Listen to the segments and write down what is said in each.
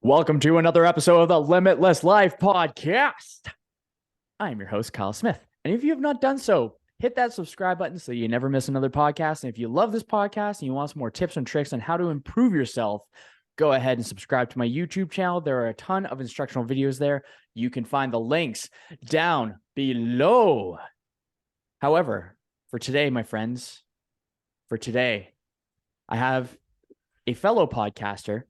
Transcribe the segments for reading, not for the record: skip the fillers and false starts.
Welcome to another episode of the Limitless Life Podcast. I'm your host, Kyle Smith. And if you have not done so, hit that subscribe button so you never miss another podcast. And if you love this podcast and you want some more tips and tricks on how to improve yourself, go ahead and subscribe to my YouTube channel. There are a ton of instructional videos there. You can find the links down below. However, for today, my friends, I have a fellow podcaster,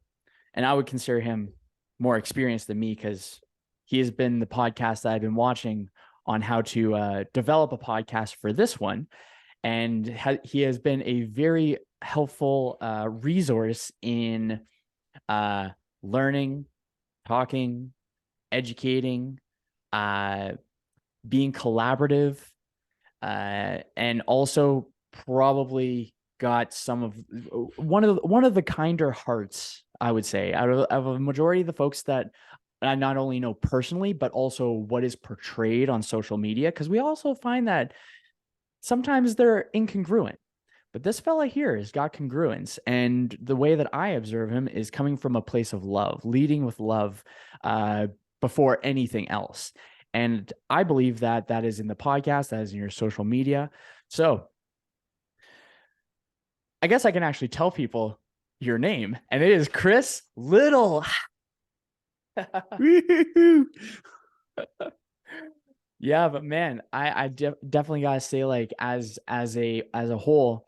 and I would consider him more experienced than me because he has been the podcast that I've been watching on how to develop a podcast for this one. And he has been a very helpful resource in learning, talking, educating, being collaborative, and also probably got some of one of the kinder hearts, I would say, out of a majority of the folks that I not only know personally, but also what is portrayed on social media. Because we also find that sometimes they're incongruent. But this fella here has got congruence. And the way that I observe him is coming from a place of love, leading with love before anything else. And I believe that that is in the podcast, that is in your social media. So I guess I can actually tell people your name, and it is Chris Liddle. Yeah, but man, I definitely gotta say, like, as a whole,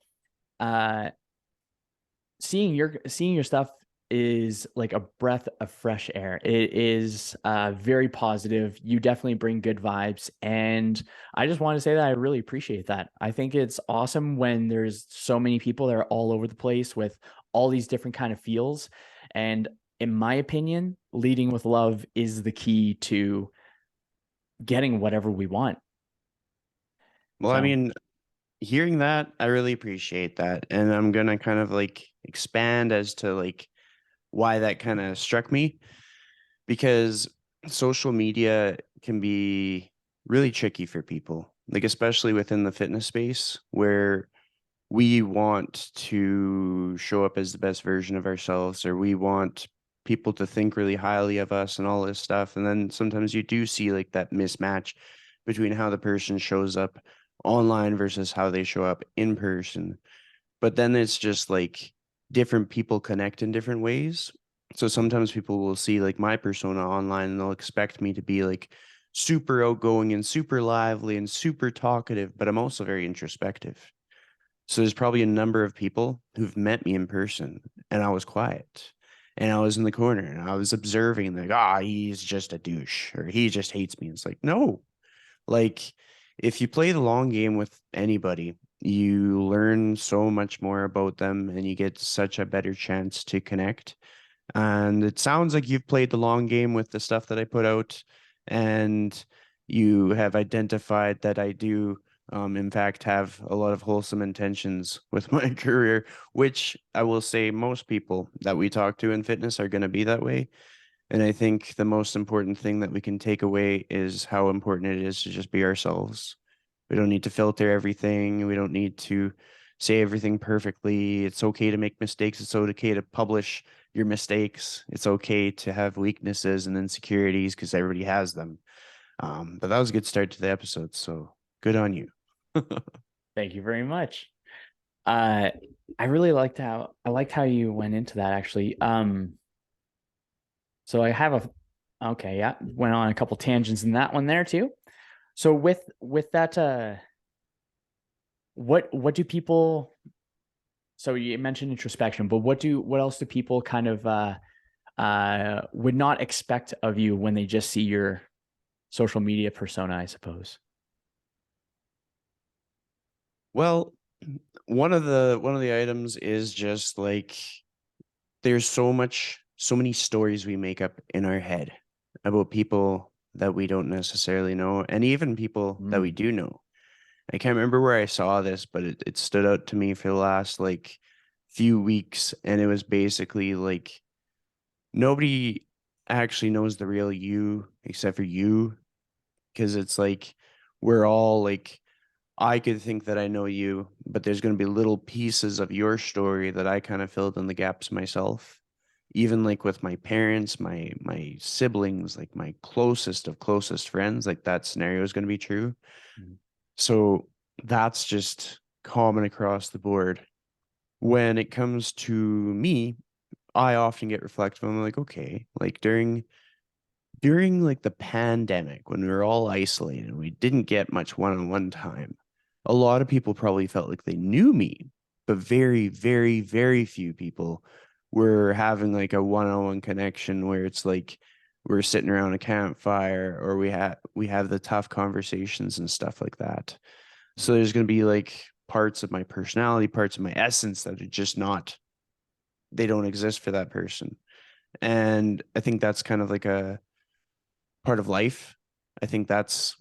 seeing your stuff is like a breath of fresh air. It is very positive. You definitely bring good vibes, and I just want to say that I really appreciate that. I think it's awesome when there's so many people that are all over the place with all these different kind of feels. And in my opinion, leading with love is the key to getting whatever we want. Well, I So mean, hearing that, I really appreciate that. And I'm gonna kind of like expand as to like why that kind of struck me because social media can be really tricky for people, like especially within the fitness space where we want to show up as the best version of ourselves, or we want people to think really highly of us and all this stuff. And then sometimes you do see like that mismatch between how the person shows up online versus how they show up in person. But then it's just like different people connect in different ways. So sometimes people will see like my persona online and they'll expect me to be like super outgoing and super lively and super talkative, but I'm also very introspective. So there's probably a number of people who've met me in person and I was quiet and I was in the corner and I was observing like, he's just a douche or he just hates me. It's like, no, like if you play the long game with anybody, you learn so much more about them and you get such a better chance to connect. And it sounds like you've played the long game with the stuff that I put out and you have identified that I do in fact, have a lot of wholesome intentions with my career, which I will say most people that we talk to in fitness are going to be that way. And I think the most important thing that we can take away is how important it is to just be ourselves. We don't need to filter everything. We don't need to say everything perfectly. It's okay to make mistakes. It's okay to publish your mistakes. It's okay to have weaknesses and insecurities because everybody has them. But that was a good start to the episode. So good on you. thank you very much. Uh, I really liked how you went into that actually. So I have okay, yeah, went on a couple tangents in that one there too. So with that, what do people? So you mentioned introspection, but what else do people kind of would not expect of you when they just see your social media persona, I suppose? Well, one of the items is just like there's so many stories we make up in our head about people that we don't necessarily know, and even people that Mm. we do know. I can't remember where I saw this, but it stood out to me for the last like few weeks, and it was basically like nobody actually knows the real you except for you, because it's like we're all like I could think that I know you, but there's going to be little pieces of your story that I kind of filled in the gaps myself. even like with my parents, my siblings, like my closest of closest friends, like that scenario is going to be true. Mhm. So that's just common across the board. When it comes to me, I often get reflective. I'm like, okay, like during like the pandemic when we were all isolated and we didn't get much one-on-one time, a lot of people probably felt like they knew me, but very, very, very few people were having like a one-on-one connection where it's like we're sitting around a campfire or we have the tough conversations and stuff like that. So there's going to be like parts of my personality, parts of my essence that are just not, they don't exist for that person. And I think that's kind of like a part of life. I think that's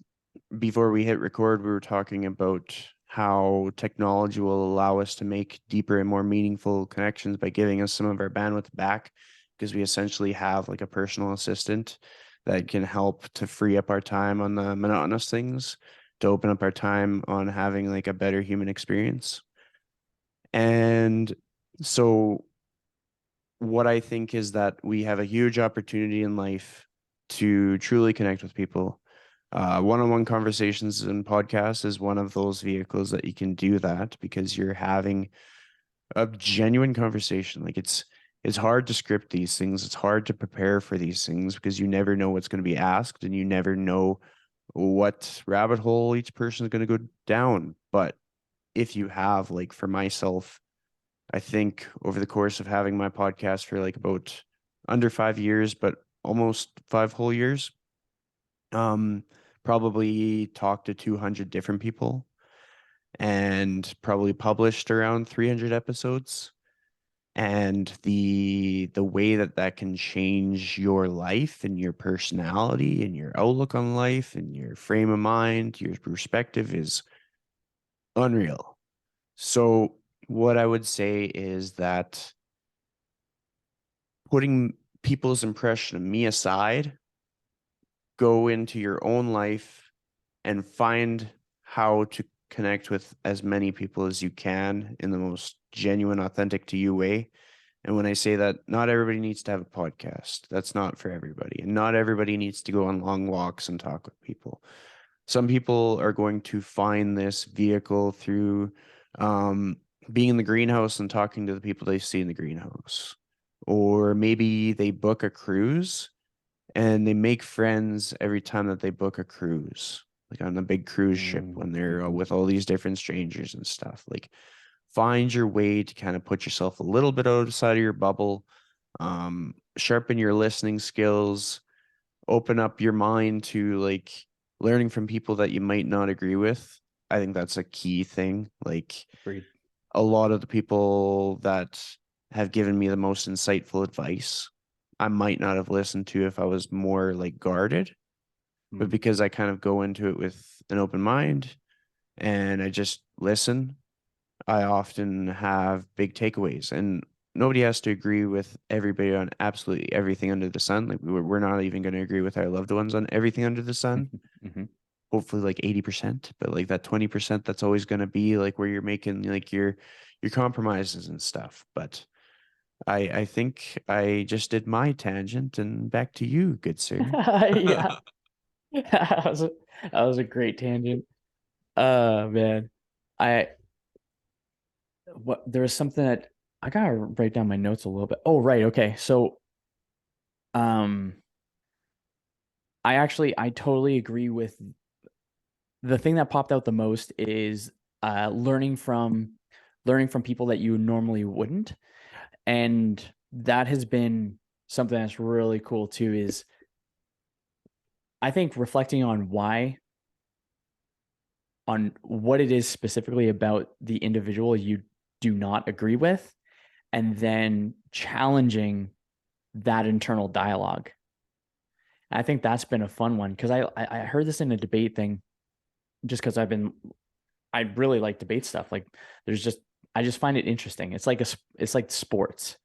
before we hit record, we were talking about how technology will allow us to make deeper and more meaningful connections by giving us some of our bandwidth back because we essentially have like a personal assistant that can help to free up our time on the monotonous things, to open up our time on having like a better human experience. And so what I think is that we have a huge opportunity in life to truly connect with people. One-on-one conversations and podcasts is one of those vehicles that you can do that because you're having a genuine conversation. Like it's hard to script these things. It's hard to prepare for these things because you never know what's going to be asked and you never know what rabbit hole each person is going to go down. But if you have, like for myself, I think over the course of having my podcast for like about under 5 years, but almost 5 whole years, um, probably talked to 200 different people and probably published around 300 episodes. And the way that that can change your life and your personality and your outlook on life and your frame of mind, your perspective is unreal. So what I would say is that putting people's impression of me aside, go into your own life and find how to connect with as many people as you can in the most genuine, authentic to you way. And when I say that, not everybody needs to have a podcast. That's not for everybody. And not everybody needs to go on long walks and talk with people. Some people are going to find this vehicle through um, being in the greenhouse and talking to the people they see in the greenhouse. Or maybe they book a cruise and they make friends every time that they book a cruise, like on a big cruise ship when they're Mhm. with all these different strangers and stuff. Like, find your way to kind of put yourself a little bit outside of your bubble, sharpen your listening skills, open up your mind to like learning from people that you might not agree with. I think that's a key thing. Like, Agreed. a lot of the people that have given me the most insightful advice, I might not have listened to if I was more like guarded, but Mm. because I kind of go into it with an open mind and I just listen, I often have big takeaways. And nobody has to agree with everybody on absolutely everything under the sun. Like we're not even going to agree with our loved ones on everything under the sun. Mhm. Hopefully like 80%, but like that 20% that's always going to be like where you're making like your compromises and stuff. But I think I just did my tangent and back to you, good sir. Yeah, that was a great tangent. Man, I what there was something that I gotta write down my notes a little bit. Oh, right, okay. So, um, I totally agree with the thing that popped out the most is learning from people that you normally wouldn't, and that has been something that's really cool too. Is I think reflecting on what it is specifically about the individual you do not agree with, and then challenging that internal dialogue. I think that's been a fun one because I heard this in a debate thing just because I really like debate stuff. Like there's just I just find it interesting. It's like sports.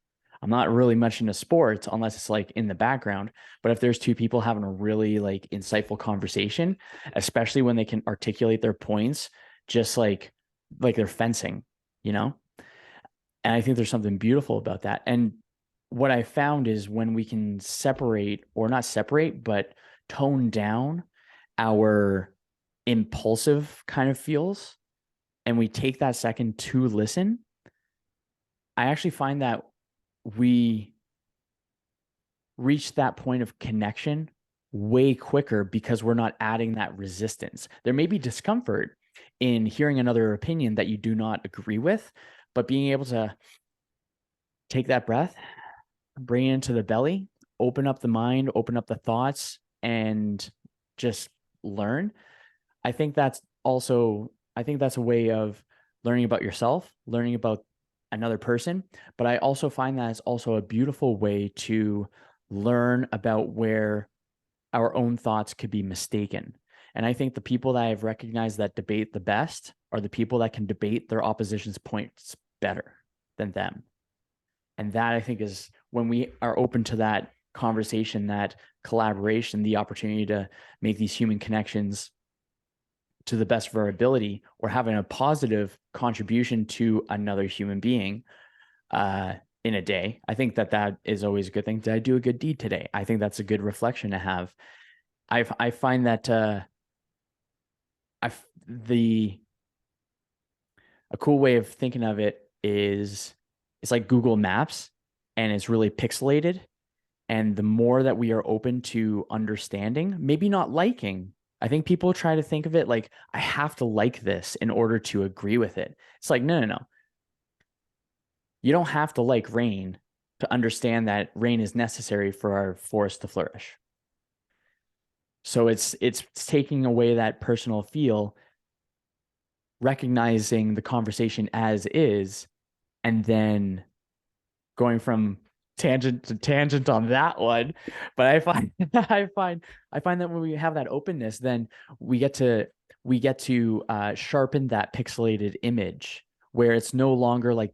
I'm not really much into sports unless it's like in the background. But if there's two people having a really like insightful conversation, especially when they can articulate their points, just like they're fencing, you know? And I think there's something beautiful about that. And what I found is when we can separate, or not separate, but tone down our impulsive kind of feels, and we take that second to listen, I actually find that we reach that point of connection way quicker because we're not adding that resistance. There may be discomfort in hearing another opinion that you do not agree with, but being able to take that breath, bring it into the belly, open up the mind, open up the thoughts, and just learn. I think that's also, I think that's a way of learning about yourself, learning about another person. But I also find that it's also a beautiful way to learn about where our own thoughts could be mistaken. And I think the people that I've recognized that debate the best are the people that can debate their opposition's points better than them. And that, I think, is when we are open to that conversation, that collaboration, the opportunity to make these human connections to the best of our ability, or having a positive contribution to another human being in a day. I think that that is always a good thing. Did I do a good deed today? I think that's a good reflection to have. I find that I the a cool way of thinking of it is it's like Google Maps, and it's really pixelated. And the more that we are open to understanding, maybe not liking, I think people try to think of it like, I have to like this in order to agree with it. It's like, no, no, no. You don't have to like rain to understand that rain is necessary for our forest to flourish. So it's taking away that personal feel, recognizing the conversation as is, and then going from tangent to tangent on that one. But I find I find that when we have that openness, then we get to sharpen that pixelated image, where it's no longer like,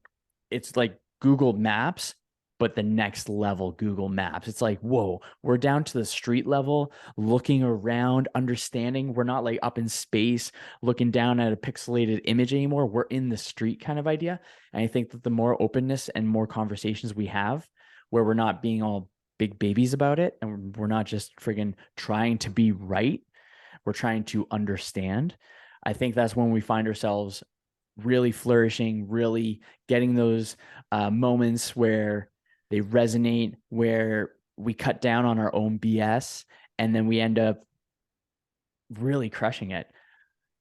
it's like Google Maps, but the next level Google Maps. It's like, whoa, we're down to the street level, looking around, understanding. We're not like up in space looking down at a pixelated image anymore. We're in the street kind of idea. And I think that the more openness and more conversations we have, where we're not being all big babies about it, and we're not just friggin' trying to be right, we're trying to understand. I think that's when we find ourselves really flourishing, really getting those moments where they resonate, where we cut down on our own BS, and then we end up really crushing it.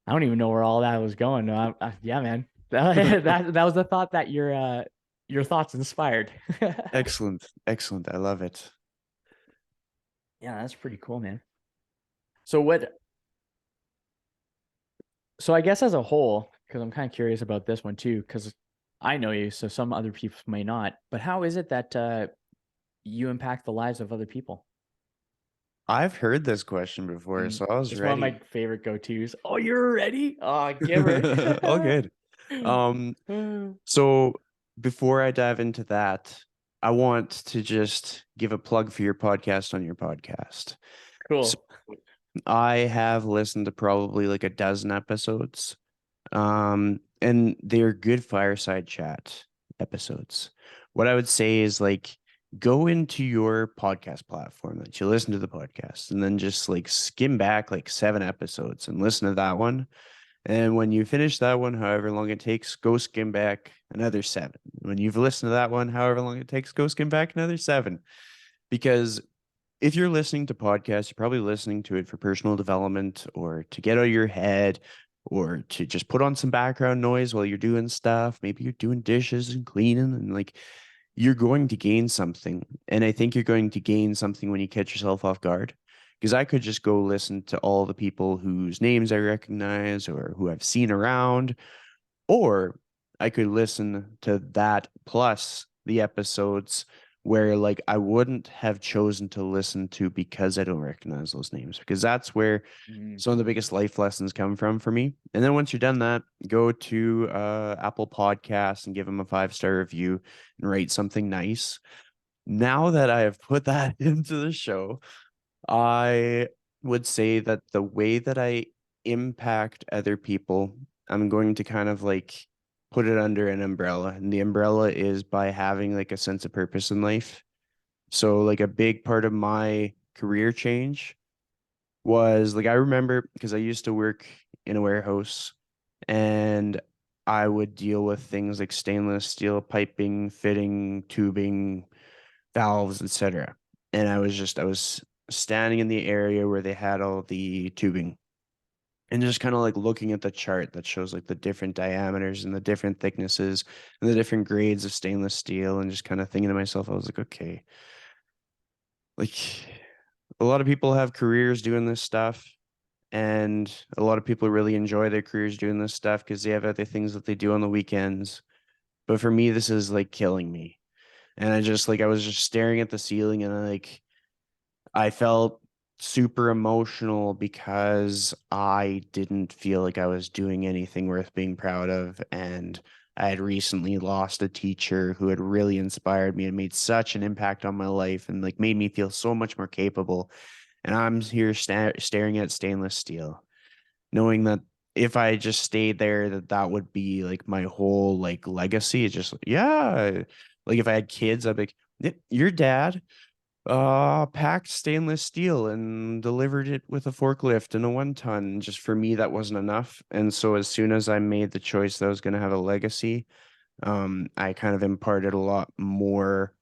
I don't even know where all that was going. Yeah, man, that was the thought that your thoughts inspired. Excellent. Excellent. I love it. Yeah, that's pretty cool, man. So what? So I guess as a whole, because I'm kind of curious about this one too, because I know you, so some other people may not. But how is it that you impact the lives of other people? I've heard this question before, so I was It's one of my ready. favorite go-tos. Oh, you're ready? Oh, giver. All good. Um, so before I dive into that, I want to just give a plug for your podcast on your podcast. So Cool. I have listened to probably like a dozen episodes. And they're good fireside chat episodes. What I would say is like go into your podcast platform that you listen to the podcast and then just like skim back like 7 episodes and listen to that one. And when you finish that one, however long it takes, go skim back another 7. When you've listened to that one, however long it takes, go skim back another 7. Because if you're listening to podcasts, you're probably listening to it for personal development or to get out of your head or to just put on some background noise while you're doing stuff. Maybe you're doing dishes and cleaning and like you're going to gain something. And I think you're going to gain something when you catch yourself off guard. Because I could just go listen to all the people whose names I recognize or who I've seen around, or I could listen to that plus the episodes where like I wouldn't have chosen to listen to because I don't recognize those names, because that's where Mm. some of the biggest life lessons come from for me. And then once you're done that, go to Apple Podcasts and give them a 5-star review and write something nice. Now that I have put that into the show, I would say that the way that I impact other people, I'm going to kind of like put it under an umbrella. And the umbrella is by having like a sense of purpose in life. So like a big part of my career change was like I remember because I used to work in a warehouse and I would deal with things like stainless steel piping, fitting, tubing, valves, etc. And I was standing in the area where they had all the tubing and just kind of like looking at the chart that shows like the different diameters and the different thicknesses and the different grades of stainless steel and just kind of thinking to myself, I was like, okay, like a lot of people have careers doing this stuff and a lot of people really enjoy their careers doing this stuff because they have other things that they do on the weekends. But for me, this is like killing me. And I was just staring at the ceiling and I felt super emotional because I didn't feel like I was doing anything worth being proud of. And I had recently lost a teacher who had really inspired me and made such an impact on my life and like made me feel so much more capable. And I'm here staring at stainless steel, knowing that if I just stayed there, that would be like my whole like legacy. It's just yeah, like if I had kids, I'd be like, your dad packed stainless steel and delivered it with a forklift and a 1 ton. Just for me, that wasn't enough. And so as soon as I made the choice that I was going to have a legacy, I kind of imparted a lot more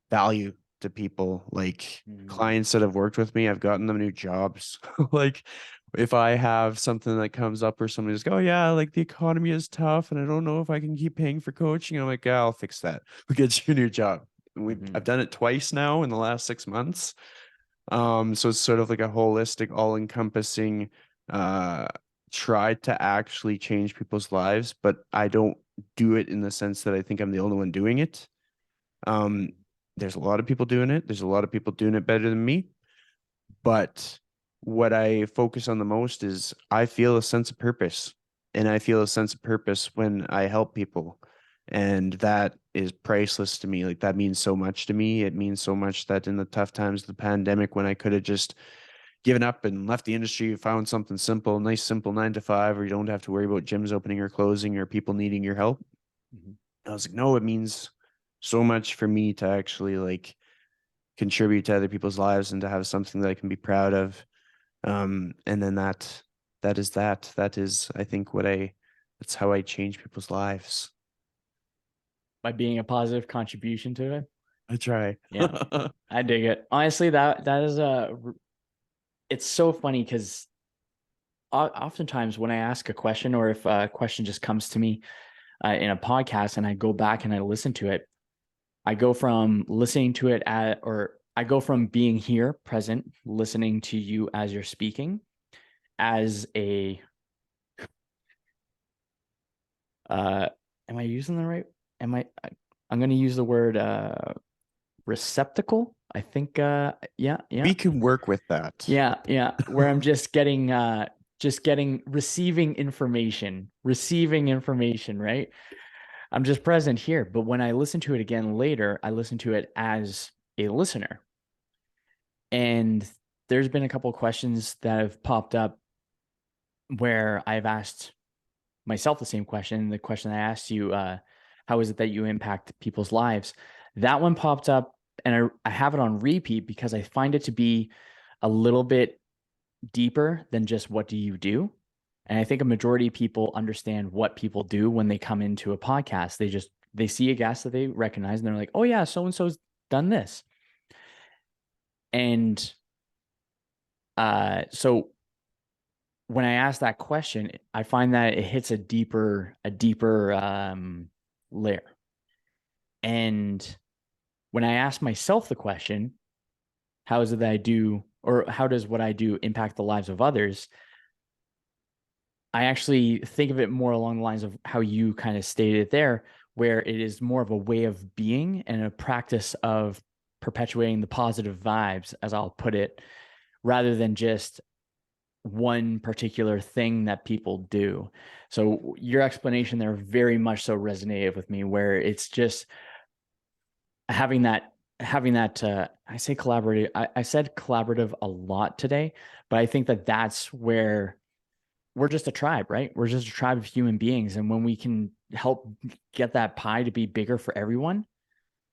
value to people. Like Mm-hmm. clients that have worked with me, I've gotten them new jobs. Like if I have something that comes up where somebody's go, oh yeah, like the economy is tough and I don't know if I can keep paying for coaching. I'm like, yeah, I'll fix that. We'll get you a new job. And I've done it twice now in the last 6 months. So it's sort of like a holistic, all-encompassing uh try to actually change people's lives, but I don't do it in the sense that I think I'm the only one doing it. Um, there's a lot of people doing it. There's a lot of people doing it better than me. But what I focus on the most is I feel a sense of purpose. And I feel a sense of purpose when I help people. And that is priceless to me. Like that means so much to me. It means so much that in the tough times of the pandemic, when I could have just given up and left the industry, found something simple, nice, simple 9 to 5, where you don't have to worry about gyms opening or closing or people needing your help. Mm-hmm. I was like, no, it means so much for me to actually like contribute to other people's lives and to have something that I can be proud of. And then that is, I think, that's how I change people's lives. By being a positive contribution to it. I try. Yeah, I dig it. Honestly, that is it's so funny because oftentimes when I ask a question or if a question just comes to me in a podcast and I go back and I listen to it, I go from listening to it or I go from being here present, listening to you as you're speaking as a am I using the right am I'm going to use the word receptacle. I think We can work with that. yeah, where I'm just getting receiving information, right? I'm just present here, but when I listen to it again later, I listen to it as a listener. And there's been a couple of questions that have popped up where I've asked myself the same question. The question I asked you, how is it that you impact people's lives? That one popped up and I have it on repeat because I find it to be a little bit deeper than just what do you do. And I think a majority of people understand what people do when they come into a podcast. They see a guest that they recognize and they're like, oh yeah, so and so's done this. And so when I ask that question, I find that it hits a deeper layer. And when I ask myself the question, how is it that I do, or how does what I do impact the lives of others? I actually think of it more along the lines of how you kind of stated it there, where it is more of a way of being and a practice of perpetuating the positive vibes, as I'll put it, rather than just one particular thing that people do. So your explanation there very much so resonated with me, where it's just having that I say collaborative. I said collaborative a lot today, but I think that that's where we're just a tribe, right? We're just a tribe of human beings. And when we can help get that pie to be bigger for everyone,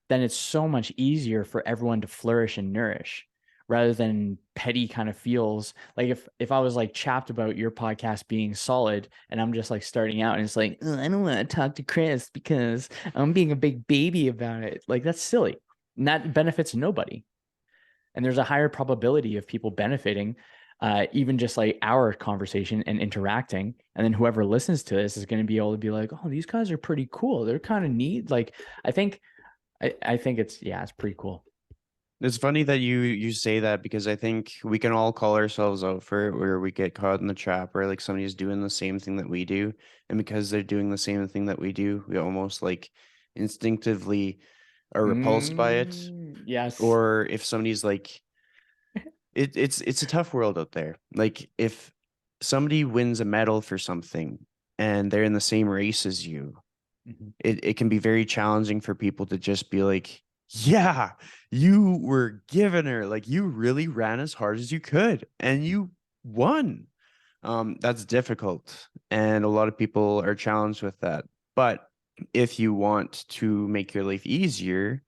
then it's so much easier for everyone to flourish and nourish rather than petty kind of feels. Like if I was like chapped about your podcast being solid and I'm just like starting out and it's like, I don't want to talk to Chris because I'm being a big baby about it. Like that's silly. And that benefits nobody. And there's a higher probability of people benefiting, even just like our conversation and interacting. And then whoever listens to this is going to be able to be like, oh, these guys are pretty cool. They're kind of neat. Like I think I think it's yeah, it's pretty cool. It's funny that you say that because I think we can all call ourselves out for it where we get caught in the trap where like somebody's doing the same thing that we do. And because they're doing the same thing that we do, we almost like instinctively are repulsed by it. Yes. Or if somebody's like it's a tough world out there. Like if somebody wins a medal for something and they're in the same race as you, Mhm. it can be very challenging for people to just be like, yeah, you were giving her, like you really ran as hard as you could and you won. That's difficult. And a lot of people are challenged with that. But if you want to make your life easier,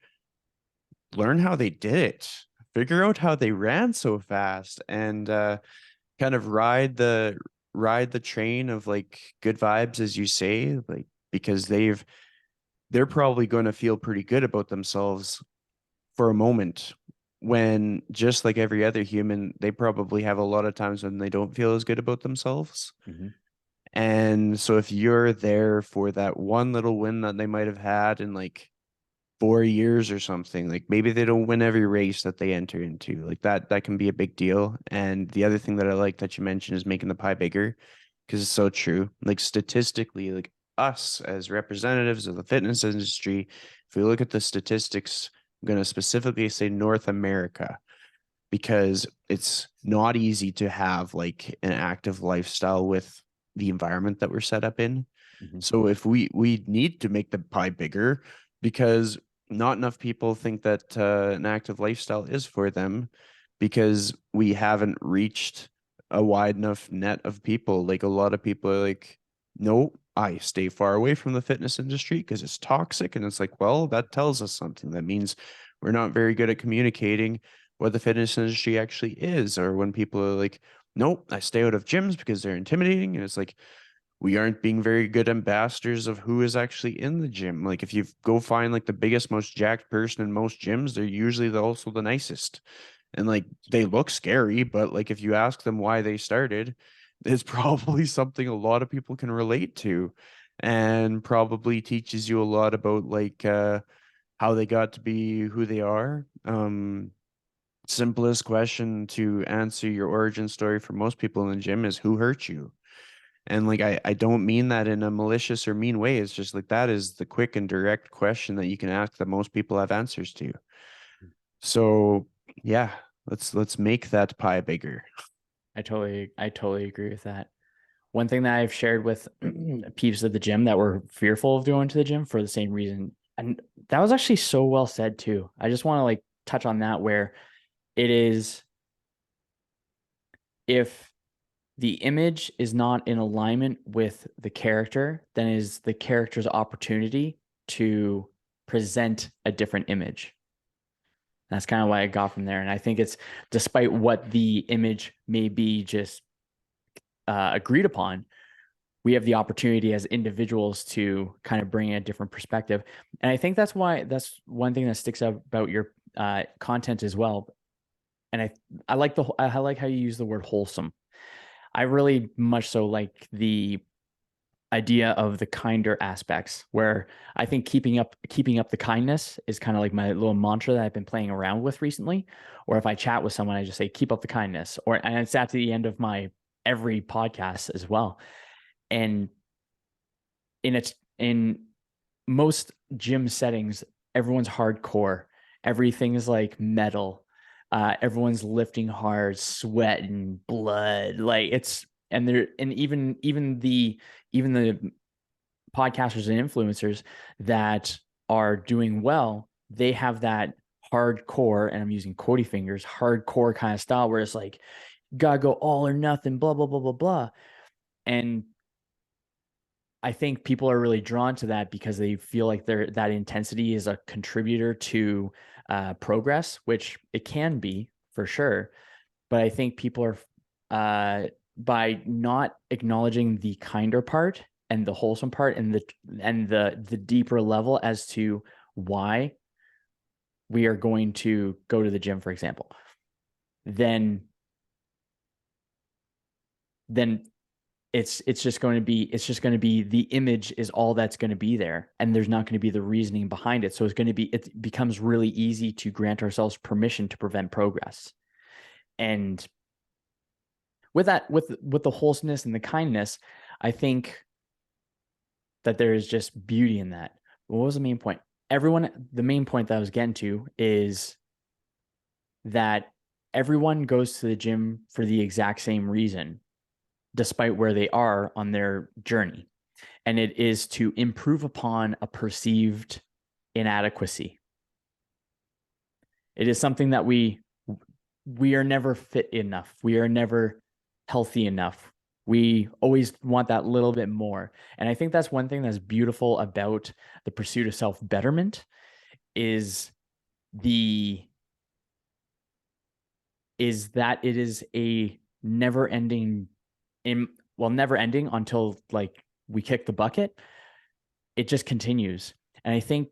learn how they did it. Figure out how they ran so fast and kind of ride the train of like good vibes, as you say, like because they're probably going to feel pretty good about themselves for a moment when just like every other human, they probably have a lot of times when they don't feel as good about themselves. Mhm. And so if you're there for that one little win that they might have had in like 4 years or something, like maybe they don't win every race that they enter into, like that can be a big deal. And the other thing that I like that you mentioned is making the pie bigger because it's so true. Like statistically, like us as representatives of the fitness industry, if we look at the statistics, I'm going to specifically say North America because it's not easy to have like an active lifestyle with the environment that we're set up in. Mhm. So if we need to make the pie bigger because not enough people think that an active lifestyle is for them because we haven't reached a wide enough net of people. Like a lot of people are like, no, I stay far away from the fitness industry because it's toxic. And it's like, well, that tells us something. That means we're not very good at communicating what the fitness industry actually is. Or when people are like, nope, I stay out of gyms because they're intimidating. And it's like, we aren't being very good ambassadors of who is actually in the gym. Like if you go find like the biggest, most jacked person in most gyms, they're usually also the nicest. And like they look scary, but like if you ask them why they started, it's probably something a lot of people can relate to and probably teaches you a lot about like how they got to be who they are. Simplest question to answer your origin story for most people in the gym is who hurt you? And like I don't mean that in a malicious or mean way. It's just like that is the quick and direct question that you can ask that most people have answers to. So yeah, let's make that pie bigger. I totally agree with that. One thing that I've shared with peeps at the gym that were fearful of going to the gym for the same reason, and that was actually so well said too. I just want to like touch on that where it is if the image is not in alignment with the character, then is the character's opportunity to present a different image. That's kind of why I got from there. And I think it's despite what the image may be just agreed upon, we have the opportunity as individuals to kind of bring a different perspective. And I think that's one thing that sticks out about your content as well. And I like how you use the word wholesome. I really much so like the idea of the kinder aspects where I think keeping up the kindness is kind of like my little mantra that I've been playing around with recently. Or if I chat with someone, I just say keep up the kindness. Or and it's at the end of my every podcast as well. And in most gym settings, everyone's hardcore. Everything's like metal. Everyone's lifting hard, sweat and blood. Like it's and there and even the podcasters and influencers that are doing well, they have that hardcore, and I'm using quotey fingers, hardcore kind of style where it's like gotta go all or nothing, blah blah blah blah blah. And I think people are really drawn to that because they feel like that intensity is a contributor to progress, which it can be for sure. But I think people are by not acknowledging the kinder part and the wholesome part and the deeper level as to why we are going to go to the gym, for example, then then it's just going to be the image is all that's going to be there, and there's not going to be the reasoning behind it. So it becomes really easy to grant ourselves permission to prevent progress. And with that, with the wholesomeness and the kindness, I think that there is just beauty in that. What was the main point? The main point that I was getting to is that everyone goes to the gym for the exact same reason, despite where they are on their journey. And it is to improve upon a perceived inadequacy. It is something that we are never fit enough. We are never healthy enough. We always want that little bit more. And I think that's one thing that's beautiful about the pursuit of self-betterment is the is that it is a never ending never ending until like we kick the bucket. It just continues. And I think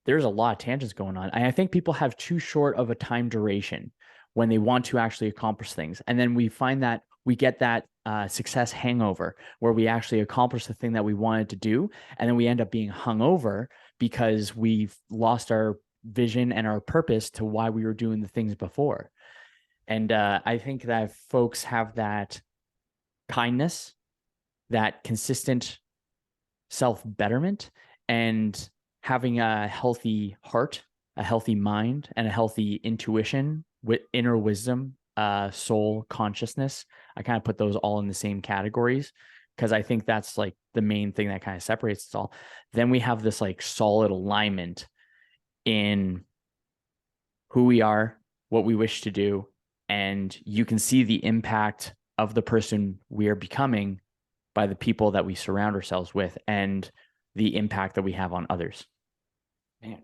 there's a lot of tangents going on. And I think people have too short of a time duration when they want to actually accomplish things. And then we find that we get that success hangover where we actually accomplish the thing that we wanted to do. And then we end up being hungover because we've lost our vision and our purpose to why we were doing the things before. And I think that if folks have that kindness, that consistent self betterment, and having a healthy heart, a healthy mind, and a healthy intuition with inner wisdom, soul, consciousness. I kind of put those all in the same categories because I think that's like the main thing that kind of separates us all. Then we have this like solid alignment in who we are, what we wish to do, and you can see the impact of the person we are becoming by the people that we surround ourselves with and the impact that we have on others. Man,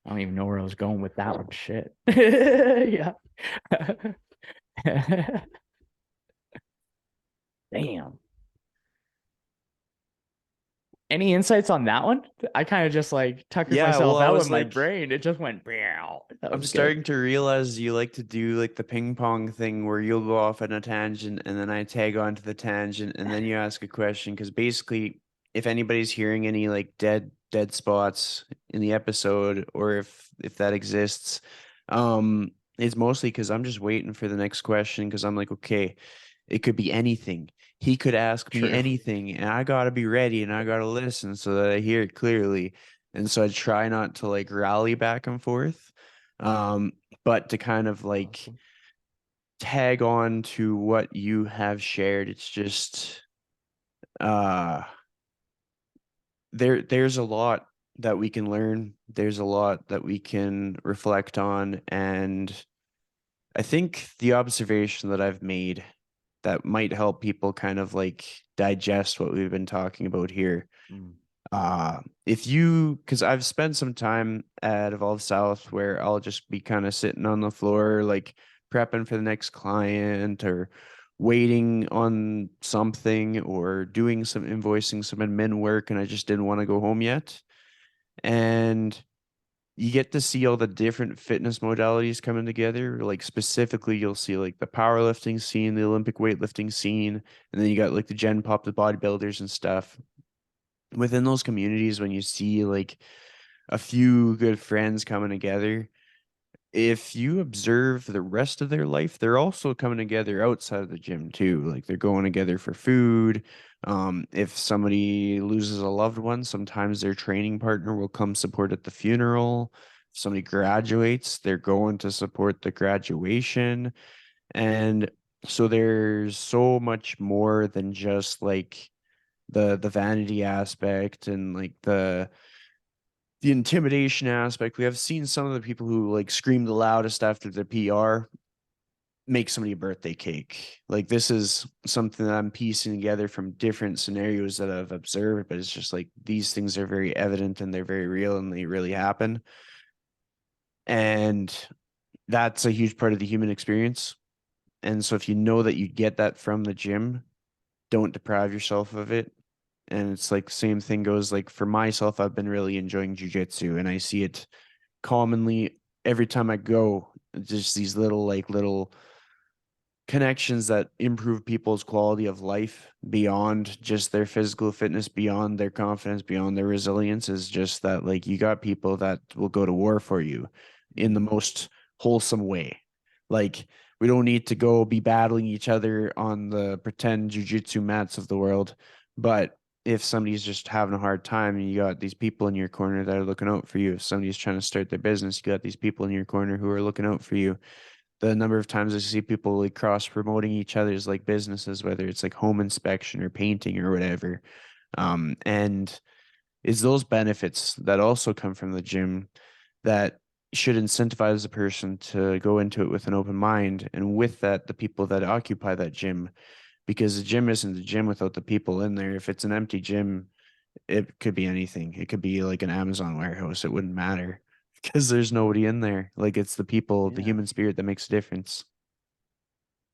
I don't even know where I was going with that one. Shit. Yeah. Damn. Any insights on that one? I kind of just like tuckered Yeah, well, myself I out with was my like, brain. It just went, that I'm was good. starting to realize you like to do like the ping pong thing where you'll go off on a tangent and then I tag onto the tangent and then you ask a question. Because basically, if anybody's hearing any like dead spots in the episode, or if that exists, it's mostly because I'm just waiting for the next question because I'm like, okay, it could be anything. He could ask me True. anything, and I gotta be ready and I gotta listen so that I hear it clearly. And so I try not to like rally back and forth. Um, but to kind of like Awesome. tag on to what you have shared, it's just uh there's a lot that we can learn. There's a lot that we can reflect on. And I think the observation that I've made that might help people kind of like digest what we've been talking about here. Mm. If you, because I've spent some time at Evolve South where I'll just be kind of sitting on the floor, like prepping for the next client or waiting on something or doing some invoicing, some admin work, and I just didn't want to go home yet. And you get to see all the different fitness modalities coming together. Like specifically, you'll see like the powerlifting scene, the Olympic weightlifting scene, and then you got like the Gen Pop, the bodybuilders and stuff. Within those communities, when you see like a few good friends coming together, if you observe the rest of their life, they're also coming together outside of the gym too. Like they're going together for food. If somebody loses a loved one, sometimes their training partner will come support at the funeral. If somebody graduates, they're going to support the graduation. And so there's so much more than just like the vanity aspect and like the intimidation aspect. We have seen some of the people who like scream the loudest after their PR. make somebody a birthday cake. Like this is something that I'm piecing together from different scenarios that I've observed, but it's just like these things are very evident and they're very real and they really happen. And that's a huge part of the human experience. And so if you know that you get that from the gym, don't deprive yourself of it. And it's like same thing goes like for myself, I've been really enjoying jujitsu and I see it commonly every time I go, just these little connections that improve people's quality of life beyond just their physical fitness, beyond their confidence, beyond their resilience is just that like you got people that will go to war for you in the most wholesome way. Like we don't need to go be battling each other on the pretend jujitsu mats of the world, but if somebody's just having a hard time and you got these people in your corner that are looking out for you, if somebody's trying to start their business, you got these people in your corner who are looking out for you. The number of times I see people like cross promoting each other's like businesses, whether it's like home inspection or painting or whatever. And it's those benefits that also come from the gym that should incentivize the person to go into it with an open mind. And with that, the people that occupy that gym, because the gym isn't the gym without the people in there. If it's an empty gym, it could be anything. It could be like an Amazon warehouse. It wouldn't matter because there's nobody in there. Like it's the people, the Yeah. human spirit that makes a difference.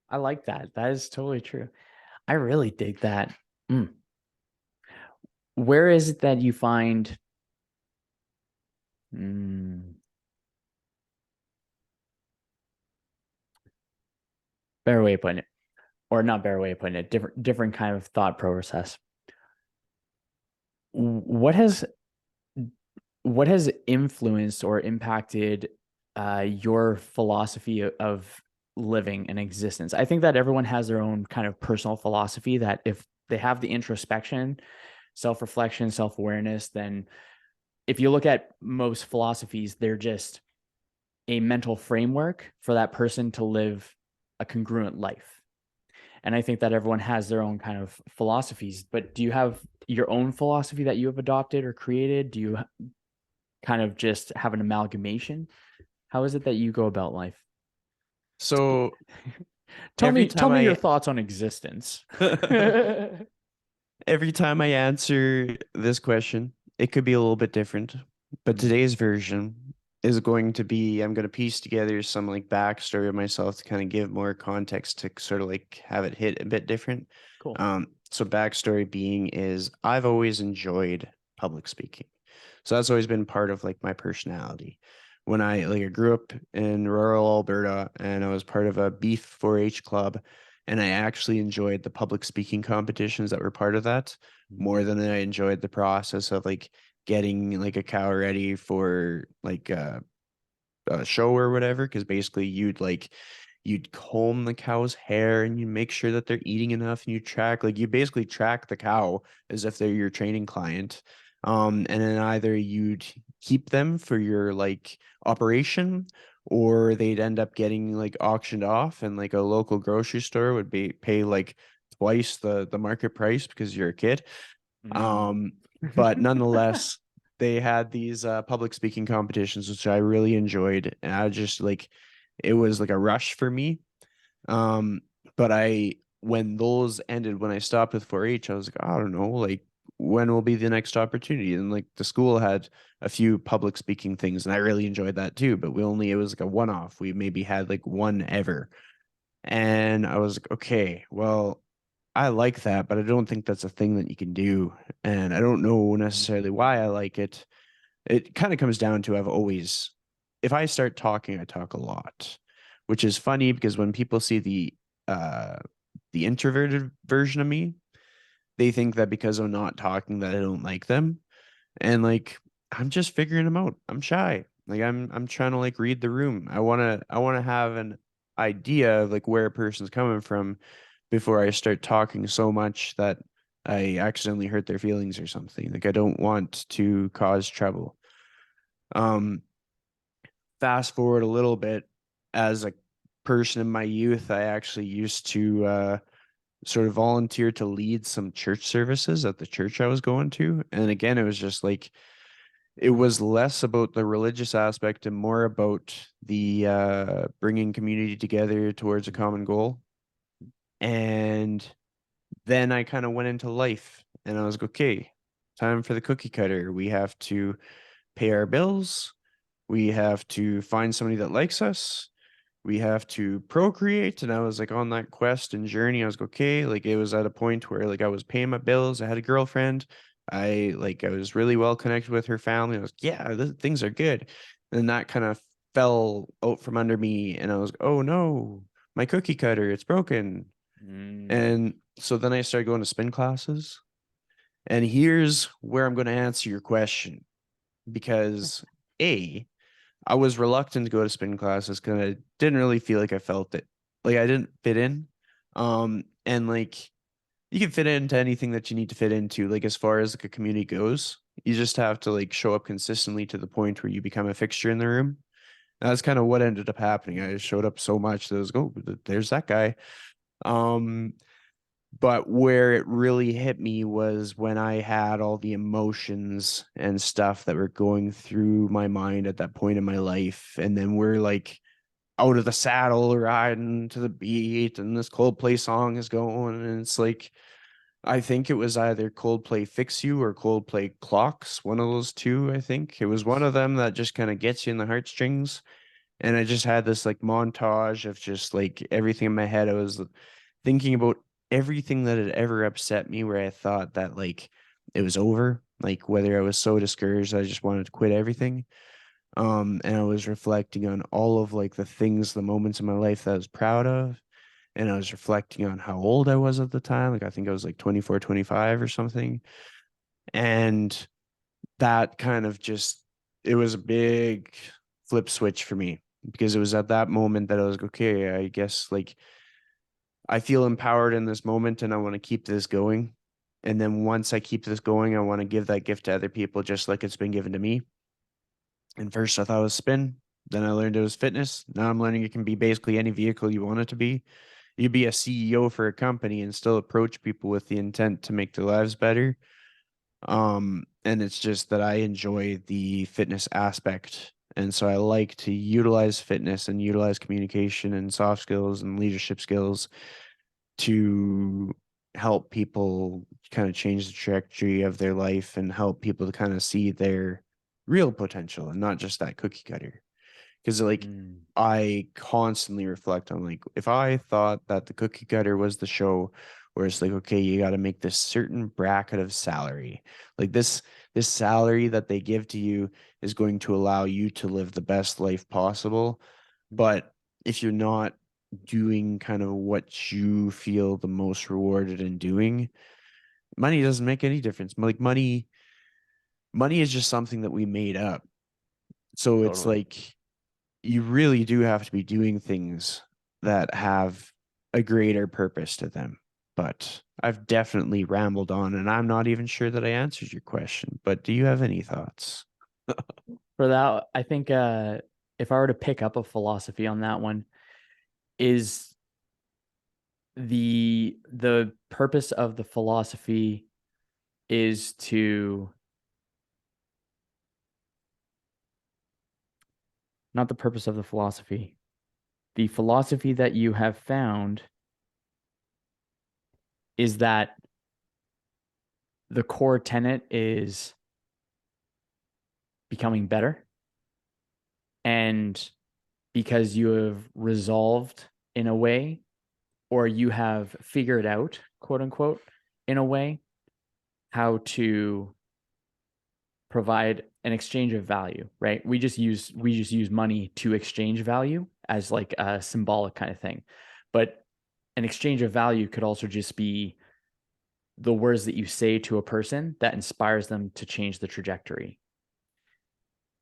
I like that. That is totally true. I really dig that. Mm. Where is it that you find mm, better way of putting it, or not better way of putting it, different kind of thought process. What has what has influenced or impacted your philosophy of living and existence? I think that everyone has their own kind of personal philosophy that if they have the introspection, self-reflection, self-awareness, then if you look at most philosophies, they're just a mental framework for that person to live a congruent life. And I think that everyone has their own kind of philosophies, but do you have your own philosophy that you have adopted or created? Do you kind of just have an amalgamation? How is it that you go about life? So Tell every me, tell time me your I thoughts on existence. Mm, every time I answer this question, it could be a little bit different. But today's version is going to be I'm going to piece together some like backstory of myself to kind of give more context to sort of like have it hit a bit different. cool. So backstory being is I've always enjoyed public speaking. So that's always been part of like my personality. When I grew up in rural Alberta and I was part of a beef 4-H club and I actually enjoyed the public speaking competitions that were part of that more than I enjoyed the process of like getting like a cow ready for like a show or whatever. Because basically you'd comb the cow's hair and you make sure that they're eating enough and you track like you basically track the cow as if they're your training client. And then either you'd keep them for your like operation or they'd end up getting like auctioned off and like a local grocery store would be pay like twice the market price because you're a kid. Mm. But nonetheless, they had these public speaking competitions, which I really enjoyed. And I just like it was like a rush for me. Um, but when those ended, when I stopped with 4-H, I was like, I don't know, like when will be the next opportunity? And like the school had a few public speaking things, and I really enjoyed that too. But it was like a one off. We maybe had like one ever. And I was like, okay, well, I like that, but I don't think that's a thing that you can do. And I don't know necessarily why I like it. It kind of comes down to if I start talking, I talk a lot, which is funny because when people see uh the introverted version of me, they think that because I'm not talking that I don't like them. And like I'm just figuring them out. I'm shy. Like I'm trying to like read the room. I wanna have an idea of like where a person's coming from before I start talking so much that I accidentally hurt their feelings or something. Like I don't want to cause trouble. Um, Fast forward a little bit, as a person in my youth, I actually used to sort of volunteer to lead some church services at the church I was going to. And again, it was just like it was less about the religious aspect and more about the bringing community together towards a common goal. And then I kind of went into life and I was like, okay, time for the cookie cutter. We have to pay our bills. We have to find somebody that likes us. We have to procreate. And I was like on that quest and journey. I was like, okay, like it was at a point where like I was paying my bills. I had a girlfriend. I was really well connected with her family. I was like, yeah, things are good. And that kind of fell out from under me. And I was, oh no, my cookie cutter, it's broken. Mm. And so then I started going to spin classes. And here's where I'm going to answer your question because A, I was reluctant to go to spin classes because I didn't really feel like I felt it. Like I didn't fit in. And like you can fit into anything that you need to fit into, like as far as like a community goes. You just have to like show up consistently to the point where you become a fixture in the room. And that's kind of what ended up happening. I just showed up so much that I was oh, there's that guy. Um, but where it really hit me was when I had all the emotions and stuff that were going through my mind at that point in my life. And then we're like out of the saddle riding to the beat, and this Coldplay song is going. And it's like, I think it was either Coldplay Fix You or Coldplay Clocks, one of those two. I think it was one of them that just kind of gets you in the heartstrings. And I just had this like montage of just like everything in my head. I was thinking about everything that had ever upset me where I thought that like it was over, like whether I was so discouraged I just wanted to quit everything. And I was reflecting on all of like the things, the moments in my life that I was proud of. And I was reflecting on how old I was at the time. Like I think I was like 24, 25 or something. And that kind of just, it was a big flip switch for me because it was at that moment that I was like, okay, I guess like I feel empowered in this moment and I want to keep this going. And then once I keep this going, I want to give that gift to other people just like it's been given to me. And first I thought it was spin. Then I learned it was fitness. Now I'm learning it can be basically any vehicle you want it to be. You be a CEO for a company and still approach people with the intent to make their lives better. And it's just that I enjoy the fitness aspect. And so I like to utilize fitness and utilize communication and soft skills and leadership skills to help people kind of change the trajectory of their life and help people to kind of see their real potential and not just that cookie cutter. Because like Mm. I constantly reflect on like if I thought that the cookie cutter was the show where it's like, okay, you got to make this certain bracket of salary. Like this salary that they give to you is going to allow you to live the best life possible. But if you're not doing kind of what you feel the most rewarded in doing, money doesn't make any difference. Like money is just something that we made up. So it's Totally. like you really do have to be doing things that have a greater purpose to them. But I've definitely rambled on and I'm not even sure that I answered your question. But do you have any thoughts? For that, I think if I were to pick up a philosophy on that one, is the purpose of the philosophy is to not the purpose of the philosophy. The philosophy that you have found is that the core tenet is becoming better. And because you have resolved in a way, or you have figured out, quote unquote, in a way, how to provide an exchange of value, right? We just use money to exchange value as like a symbolic kind of thing. But an exchange of value could also just be the words that you say to a person that inspires them to change the trajectory.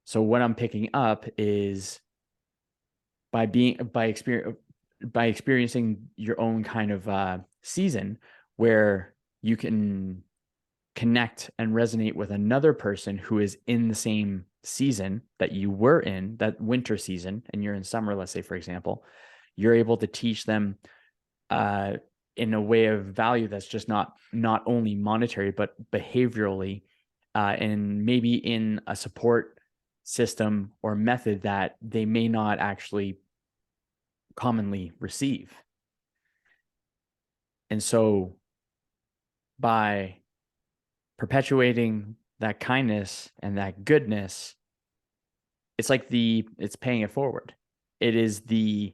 So what I'm picking up is by experiencing your own kind of season where you can connect and resonate with another person who is in the same season that you were in, that winter season, and you're in summer, let's say, for example, you're able to teach them uh, in a way of value that's just not only monetary but behaviorally and maybe in a support system or method that they may not actually commonly receive. And so by perpetuating that kindness and that goodness, it's paying it forward. It is the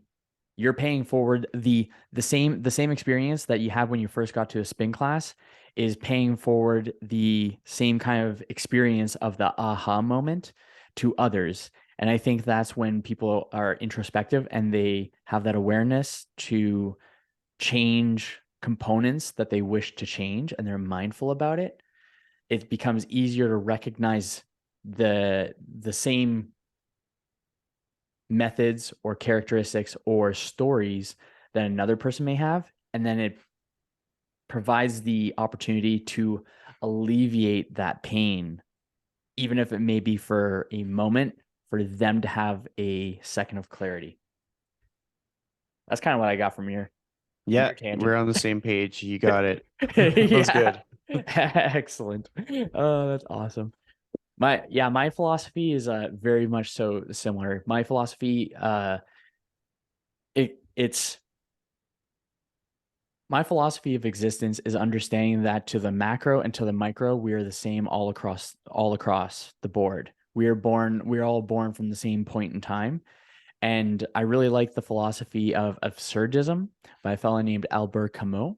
you're paying forward the same experience that you had when you first got to a spin class is paying forward the same kind of experience of the aha moment to others. And I think that's when people are introspective and they have that awareness to change components that they wish to change and they're mindful about it. It becomes easier to recognize the same methods or characteristics or stories that another person may have, and then it provides the opportunity to alleviate that pain, even if it may be for a moment, for them to have a second of clarity. That's kind of what I got from Yeah, your tangent. we're on the same page. You got it. That was Yeah. good. Excellent. Oh, that's awesome. My philosophy is very much so similar. My philosophy it's my philosophy of existence is understanding that to the macro and to the micro, we are the same all across the board. We're all born from the same point in time. And I really like the philosophy of absurdism by a fellow named Albert Camus,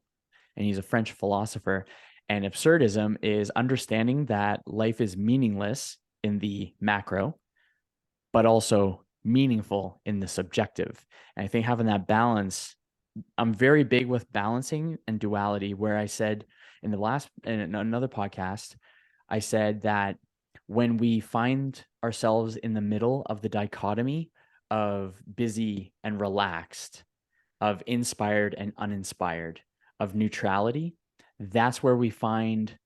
and he's a French philosopher. And absurdism is understanding that life is meaningless in the macro, but also meaningful in the subjective. And I think having that balance, I'm very big with balancing and duality, where I said in another podcast, I said that when we find ourselves in the middle of the dichotomy of busy and relaxed, of inspired and uninspired, of neutrality, that's where we find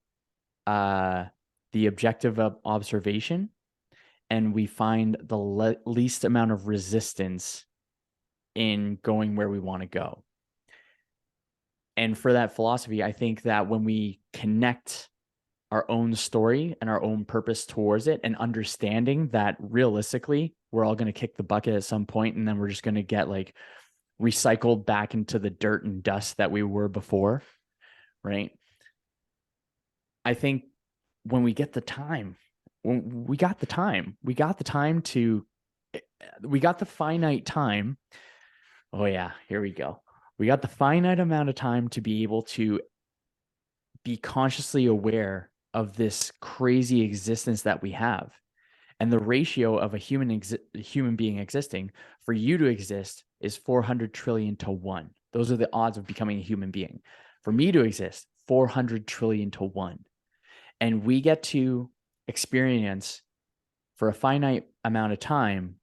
uh, the objective of observation, and we find the least amount of resistance in going where we want to go. And for that philosophy, I think that when we connect our own story and our own purpose towards it, and understanding that realistically, we're all going to kick the bucket at some point, and then we're just going to get like recycled back into the dirt and dust that we were before, right? I think when we get the time, when we got the time, we got the finite time. Oh, yeah, here we go. We got the finite amount of time to be able to be consciously aware of this crazy existence that we have. And the ratio of a human being existing, for you to exist, is 400 trillion to 1. Those are the odds of becoming a human being. For me to exist, 400 trillion to 1. And we get to experience for a finite amount of time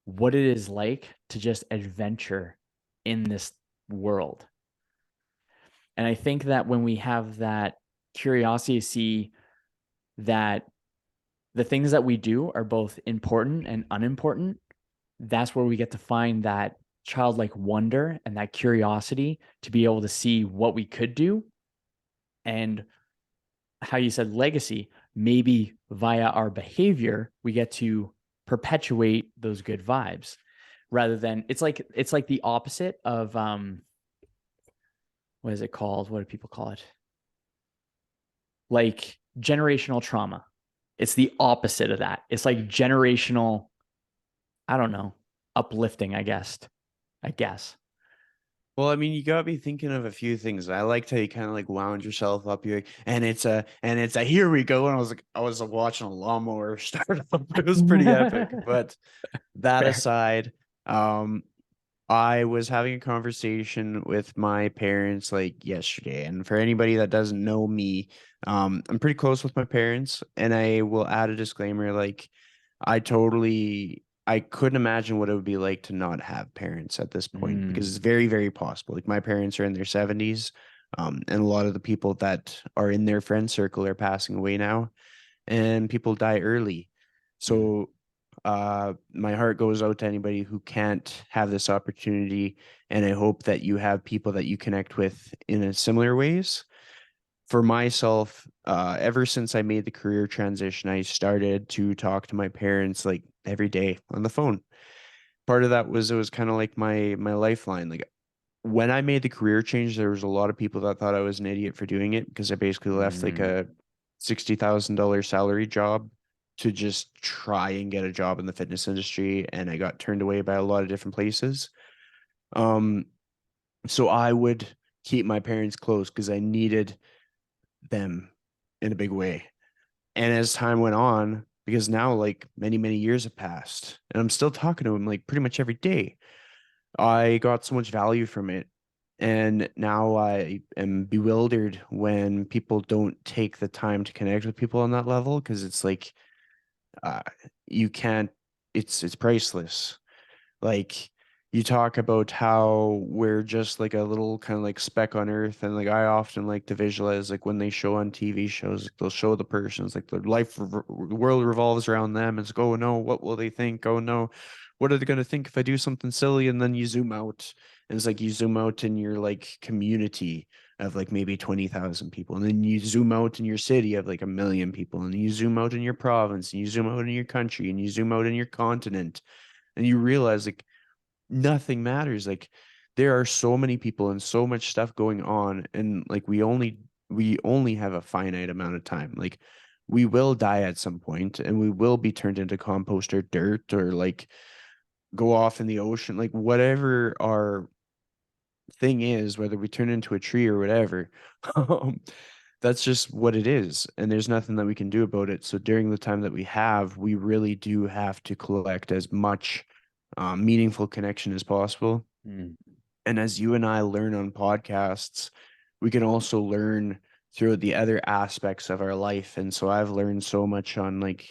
what it is like to just adventure in this world. And I think that when we have that curiosity to see that the things that we do are both important and unimportant, that's where we get to find that childlike wonder and that curiosity to be able to see what we could do, and how you said legacy, maybe via our behavior, we get to perpetuate those good vibes, rather than it's like the opposite of what is it called? What do people call it? Like generational trauma. It's the opposite of that. It's like generational, I don't know, uplifting, I guess. I guess. Well, I mean, you got me thinking of a few things. I liked how you kind of like wound yourself up here, and it's a here we go. And I was watching a lawnmower start up. It was pretty epic. But that Fair. aside, um, I was having a conversation with my parents like yesterday, and for anybody that doesn't know me, I'm pretty close with my parents, and I will add a disclaimer like I couldn't imagine what it would be like to not have parents at this point because Mm, it's very, very possible. Like my parents are in their 70s, and a lot of the people that are in their friend circle are passing away now, and people die early. mm, So my heart goes out to anybody who can't have this opportunity, and I hope that you have people that you connect with in a similar ways. for myself, ever since I made the career transition, I started to talk to my parents like every day on the phone. Part of that was it was kind of like my lifeline. Like when I made the career change, there was a lot of people that thought I was an idiot for doing it because I basically left like Mm. a $60,000 salary job to just try and get a job in the fitness industry, and I got turned away by a lot of different places. Um, so I would keep my parents close because I needed them in a big way. And as time went on, because now like many years have passed, and I'm still talking to them like pretty much every day, I got so much value from it. And now I am bewildered when people don't take the time to connect with people on that level because it's like uh, you can't, it's priceless. Like you talk about how we're just like a little kind of like speck on earth, and like I often like to visualize like when they show on TV shows, like, they'll show the person, it's like their the world revolves around them. It's like, oh no, what will they think? Oh no, what are they gonna think if I do something silly? And then you zoom out, and it's like you zoom out in your like community of like maybe 20,000 people, and then you zoom out in your city of like 1 million people, and you zoom out in your province, and you zoom out in your country, and you zoom out in your continent, and you realize like nothing matters. Like there are so many people and so much stuff going on, and like we only have a finite amount of time. Like we will die at some point, and we will be turned into compost or dirt or like go off in the ocean, like whatever our thing is, whether we turn into a tree or whatever. um, that's just what it is, and there's nothing that we can do about it. So during the time that we have, we really do have to collect as much meaningful connection as possible. Mm. And as you and I learn on podcasts, we can also learn through the other aspects of our life. And so I've learned so much on like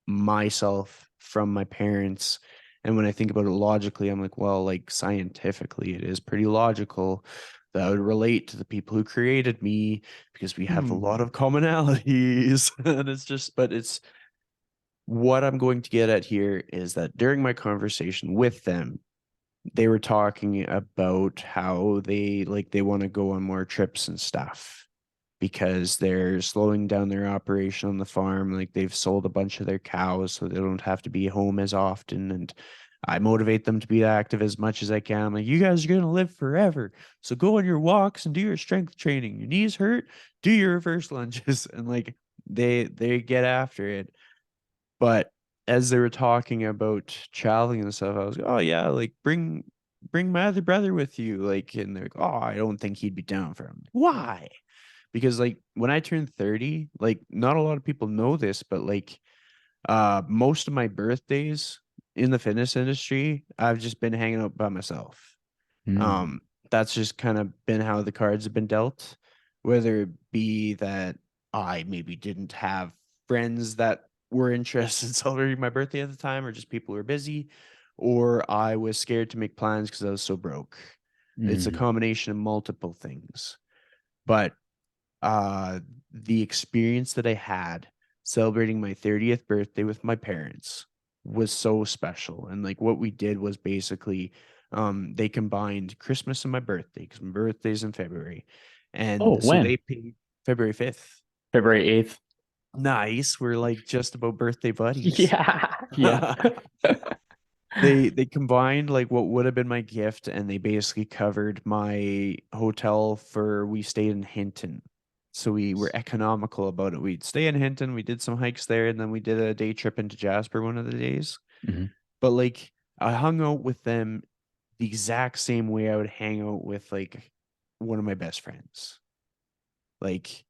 myself from my parents. And when I think about it logically, I'm like, well, like scientifically, it is pretty logical that I would relate to the people who created me because we have a lot Hmm. of commonalities. And it's just, but it's what I'm going to get at here is that during my conversation with them, they were talking about how they want to go on more trips and stuff because they're slowing down their operation on the farm. Like they've sold a bunch of their cows so they don't have to be home as often. And I motivate them to be active as much as I can. I'm like, you guys are gonna live forever. So go on your walks and do your strength training. Your knees hurt, do your reverse lunges. And like they get after it. But as they were talking about traveling and stuff, I was like, oh yeah, like bring my other brother with you. Like, and they're like, oh, I don't think he'd be down for him. Why? Because like when I turned 30, like not a lot of people know this, but like most of my birthdays in the fitness industry, I've just been hanging out by myself. Mm. Um, that's just kind of been how the cards have been dealt, whether it be that I maybe didn't have friends that were interested in celebrating my birthday at the time, or just people who were busy, or I was scared to make plans because I was so broke. It's a Mm. combination of multiple things. But uh the experience that I had celebrating my 30th birthday with my parents was so special. And like what we did was basically they combined Christmas and my birthday because my birthday's in February. Oh, And so when? they paid February 5th. February 8th. Nice. We're like just about birthday buddies. Yeah. Yeah. They combined like what would have been my gift, and they basically covered my hotel for we stayed in Hinton. So we were economical about it. We'd stay in Hinton, we did some hikes there, and then we did a day trip into Jasper one of the days. Mhm. But like I hung out with them the exact same way I would hang out with like one of my best friends. Like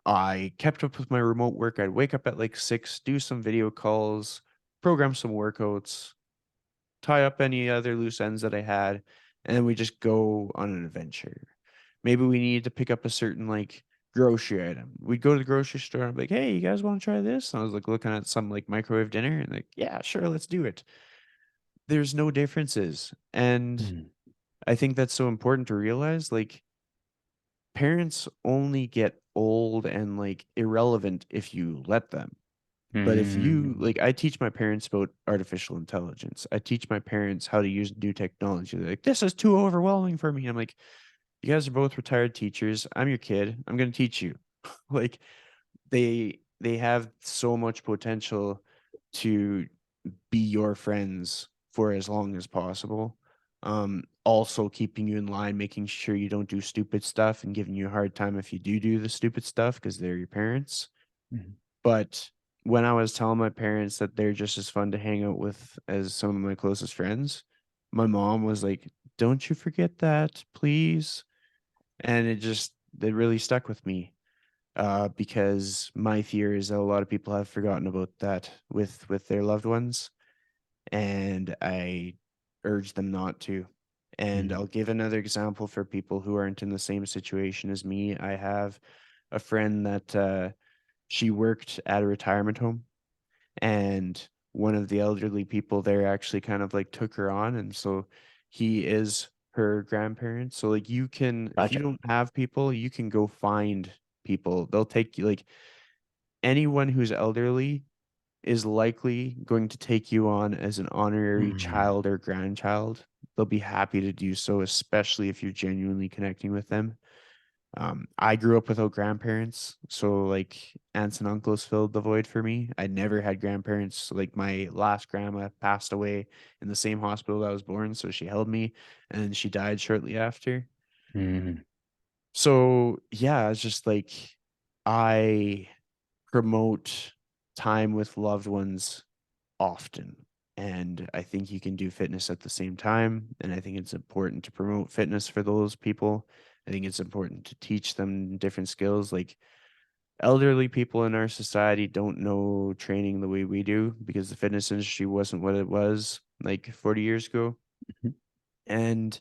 I kept up with my remote work. I'd wake up at like 6, do some video calls, program some workouts, tie up any other loose ends that I had, and then we just go on an adventure. Maybe we needed to pick up a certain like grocery item. We'd go to the grocery store and be like, hey, you guys want to try this? And I was like looking at some like microwave dinner and like, yeah, sure, let's do it. There's no differences. And Mm. I think that's so important to realize. Like parents only get old and like irrelevant if you let them. But if you Mm. like, I teach my parents about artificial intelligence. I teach my parents how to use new technology. They're like, this is too overwhelming for me. I'm like, you guys are both retired teachers. I'm your kid. I'm going to teach you. Like they have so much potential to be your friends for as long as possible. Also keeping you in line, making sure you don't do stupid stuff and giving you a hard time if you do the stupid stuff because they're your parents. Mhm. But when I was telling my parents that they're just as fun to hang out with as some of my closest friends, my mom was like, "Don't you forget that, please." And it really stuck with me, because my fear is that a lot of people have forgotten about that with their loved ones, and I urge them not to. And Mhm. I'll give another example for people who aren't in the same situation as me. I have a friend that she worked at a retirement home, and one of the elderly people there actually kind of like took her on, and so he is her grandparent. So like you can, if you Gotcha. don't have people, you can go find people. They'll take you, like anyone who's elderly is likely going to take you on as an honorary Mhm. child or grandchild. They'll be happy to do so, especially if you're genuinely connecting with them. I grew up without grandparents, so like aunts and uncles filled the void for me. I never had grandparents. Like my last grandma passed away in the same hospital that I was born, so she held me, and then she died shortly after. Mhm. So yeah, it's just like I promote time with loved ones often. And I think you can do fitness at the same time. And I think it's important to promote fitness for those people. I think it's important to teach them different skills. Like elderly people in our society don't know training the way we do because the fitness industry wasn't what it was like 40 years ago. And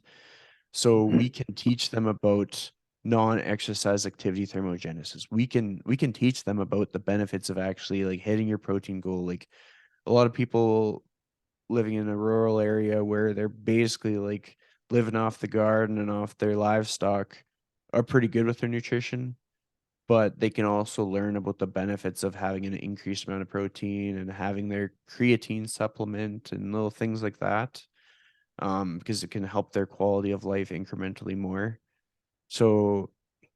so we can teach them about non-exercise activity thermogenesis. We can teach them about the benefits of actually like hitting your protein goal. Like a lot of people living in a rural area where they're basically like living off the garden and off their livestock are pretty good with their nutrition, but they can also learn about the benefits of having an increased amount of protein and having their creatine supplement and little things like that, because it can help their quality of life incrementally more. So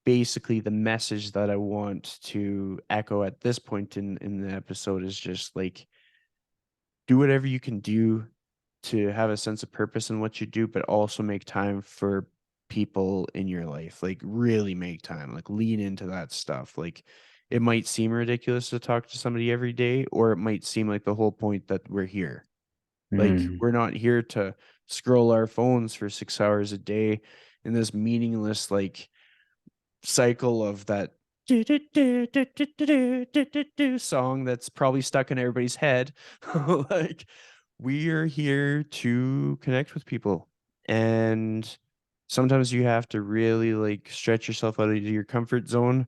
basically the message that I want to echo at this point in the episode is just like do whatever you can do to have a sense of purpose in what you do, but also make time for people in your life. Like really make time, like lean into that stuff. Like it might seem ridiculous to talk to somebody every day, or it might seem like the whole point that we're here. Like Mhm. we're not here to scroll our phones for 6 hours a day in this meaningless like cycle of that song that's probably stuck in everybody's head. Like we are here to connect with people, and sometimes you have to really like stretch yourself out of your comfort zone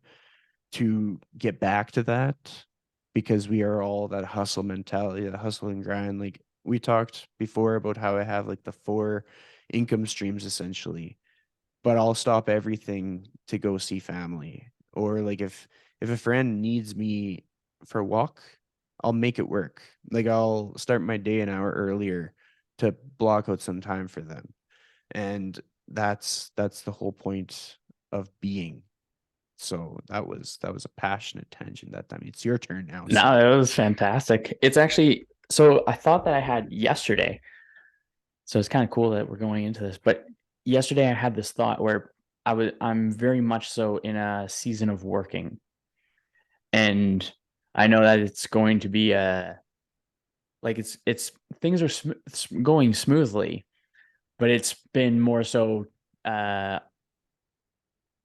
to get back to that, because we are all that hustle mentality, that hustle and grind. Like we talked before about how I have like the four income streams essentially, but I'll stop everything to go see family. Or like if a friend needs me for a walk, I'll make it work. Like I'll start my day an hour earlier to block out some time for them. And that's the whole point of being. So that was a passionate tangent that time. It's your turn now, No, sir. it was fantastic. It's actually so I thought that I had yesterday. So it's kind of cool that we're going into this. But yesterday I had this thought where I'm very much so in a season of working. And I know that it's going to be a like it's things are going smoothly, but it's been more so uh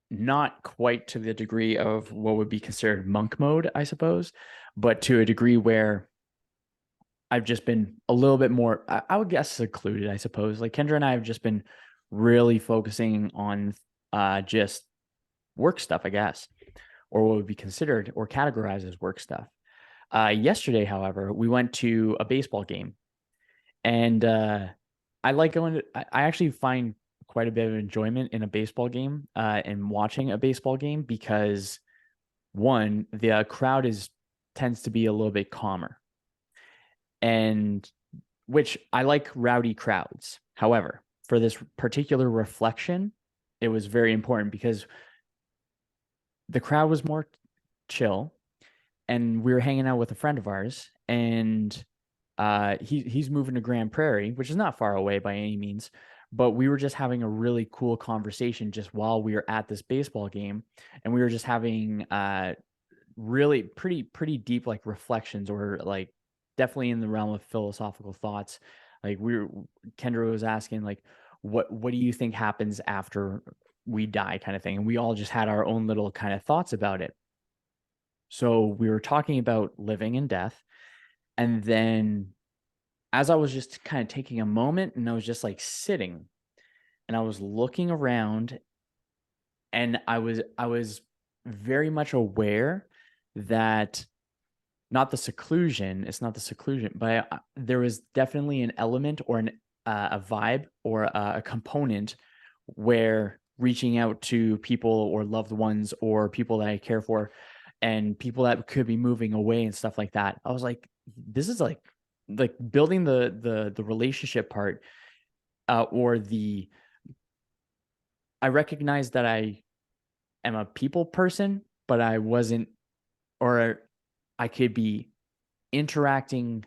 not quite to the degree of what would be considered monk mode, I suppose, but to a degree where I've just been a little bit more, I would guess, secluded, I suppose. Like Kendra and I have just been really focusing on just work stuff, I guess, or what would be considered or categorized as work stuff. Yesterday, however, we went to a baseball game, and I like going to, I actually find quite a bit of enjoyment in a baseball game and watching a baseball game because one, the crowd is tends to be a little bit calmer, and which I like rowdy crowds. However, for this particular reflection, it was very important because the crowd was more chill, and we were hanging out with a friend of ours, and he's moving to Grand Prairie, which is not far away by any means, but we were just having a really cool conversation just while we were at this baseball game, and we were just having really pretty deep like reflections, or like definitely in the realm of philosophical thoughts. Like Kendra was asking like, what do you think happens after we die, kind of thing, and we all just had our own little kind of thoughts about it. So we were talking about living and death, and then as I was just kind of taking a moment and I was just like sitting and I was looking around, and I was very much aware that not the seclusion, it's not the seclusion, but there was definitely an element or a vibe or a component where reaching out to people or loved ones or people that I care for and people that could be moving away and stuff like that. I was like, this is like building the relationship part, or the I recognize that I am a people person, but I wasn't, or I could be interacting.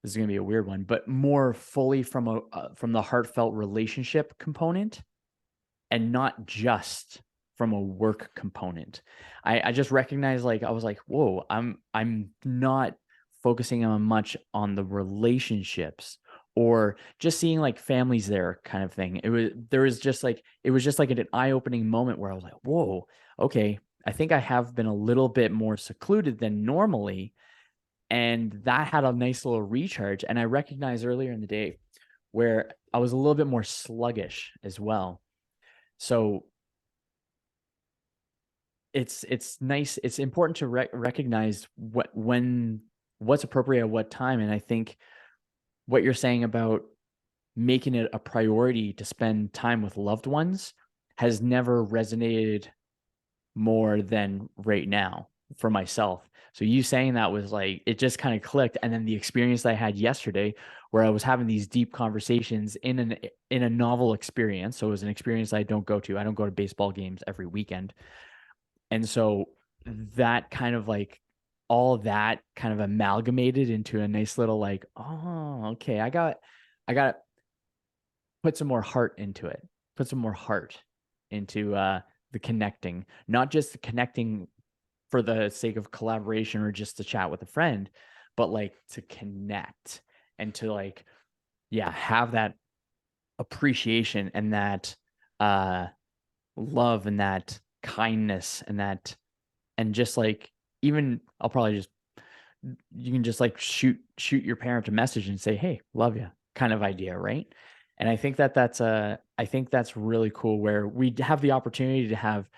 This is going to be a weird one, but more fully from the heartfelt relationship component, and not just from a work component. I just recognized, like, I was like, whoa, I'm not focusing on much on the relationships or just seeing like families there, kind of thing. It was just like an eye-opening moment where I was like, whoa, okay, I think I have been a little bit more secluded than normally. And that had a nice little recharge. And I recognized earlier in the day where I was a little bit more sluggish as well. So it's nice. It's important to recognize what's appropriate at what time. And I think what you're saying about making it a priority to spend time with loved ones has never resonated more than right now for myself. So you saying that was like, it just kind of clicked. And then the experience that I had yesterday where I was having these deep conversations in a novel experience. So it was an experience I don't go to. I don't go to baseball games every weekend. And so that kind of like all of that kind of amalgamated into a nice little like, oh, okay, I got to put some more heart into it. Put some more heart into the connecting, not just the connecting for the sake of collaboration or just to chat with a friend, but like to connect and to like, yeah, have that appreciation and that uh love and that kindness and that, and just like, even I'll probably just, you can just like shoot your parent a message and say, hey, love you, kind of idea, right? And I think I think that's really cool where we have the opportunity to have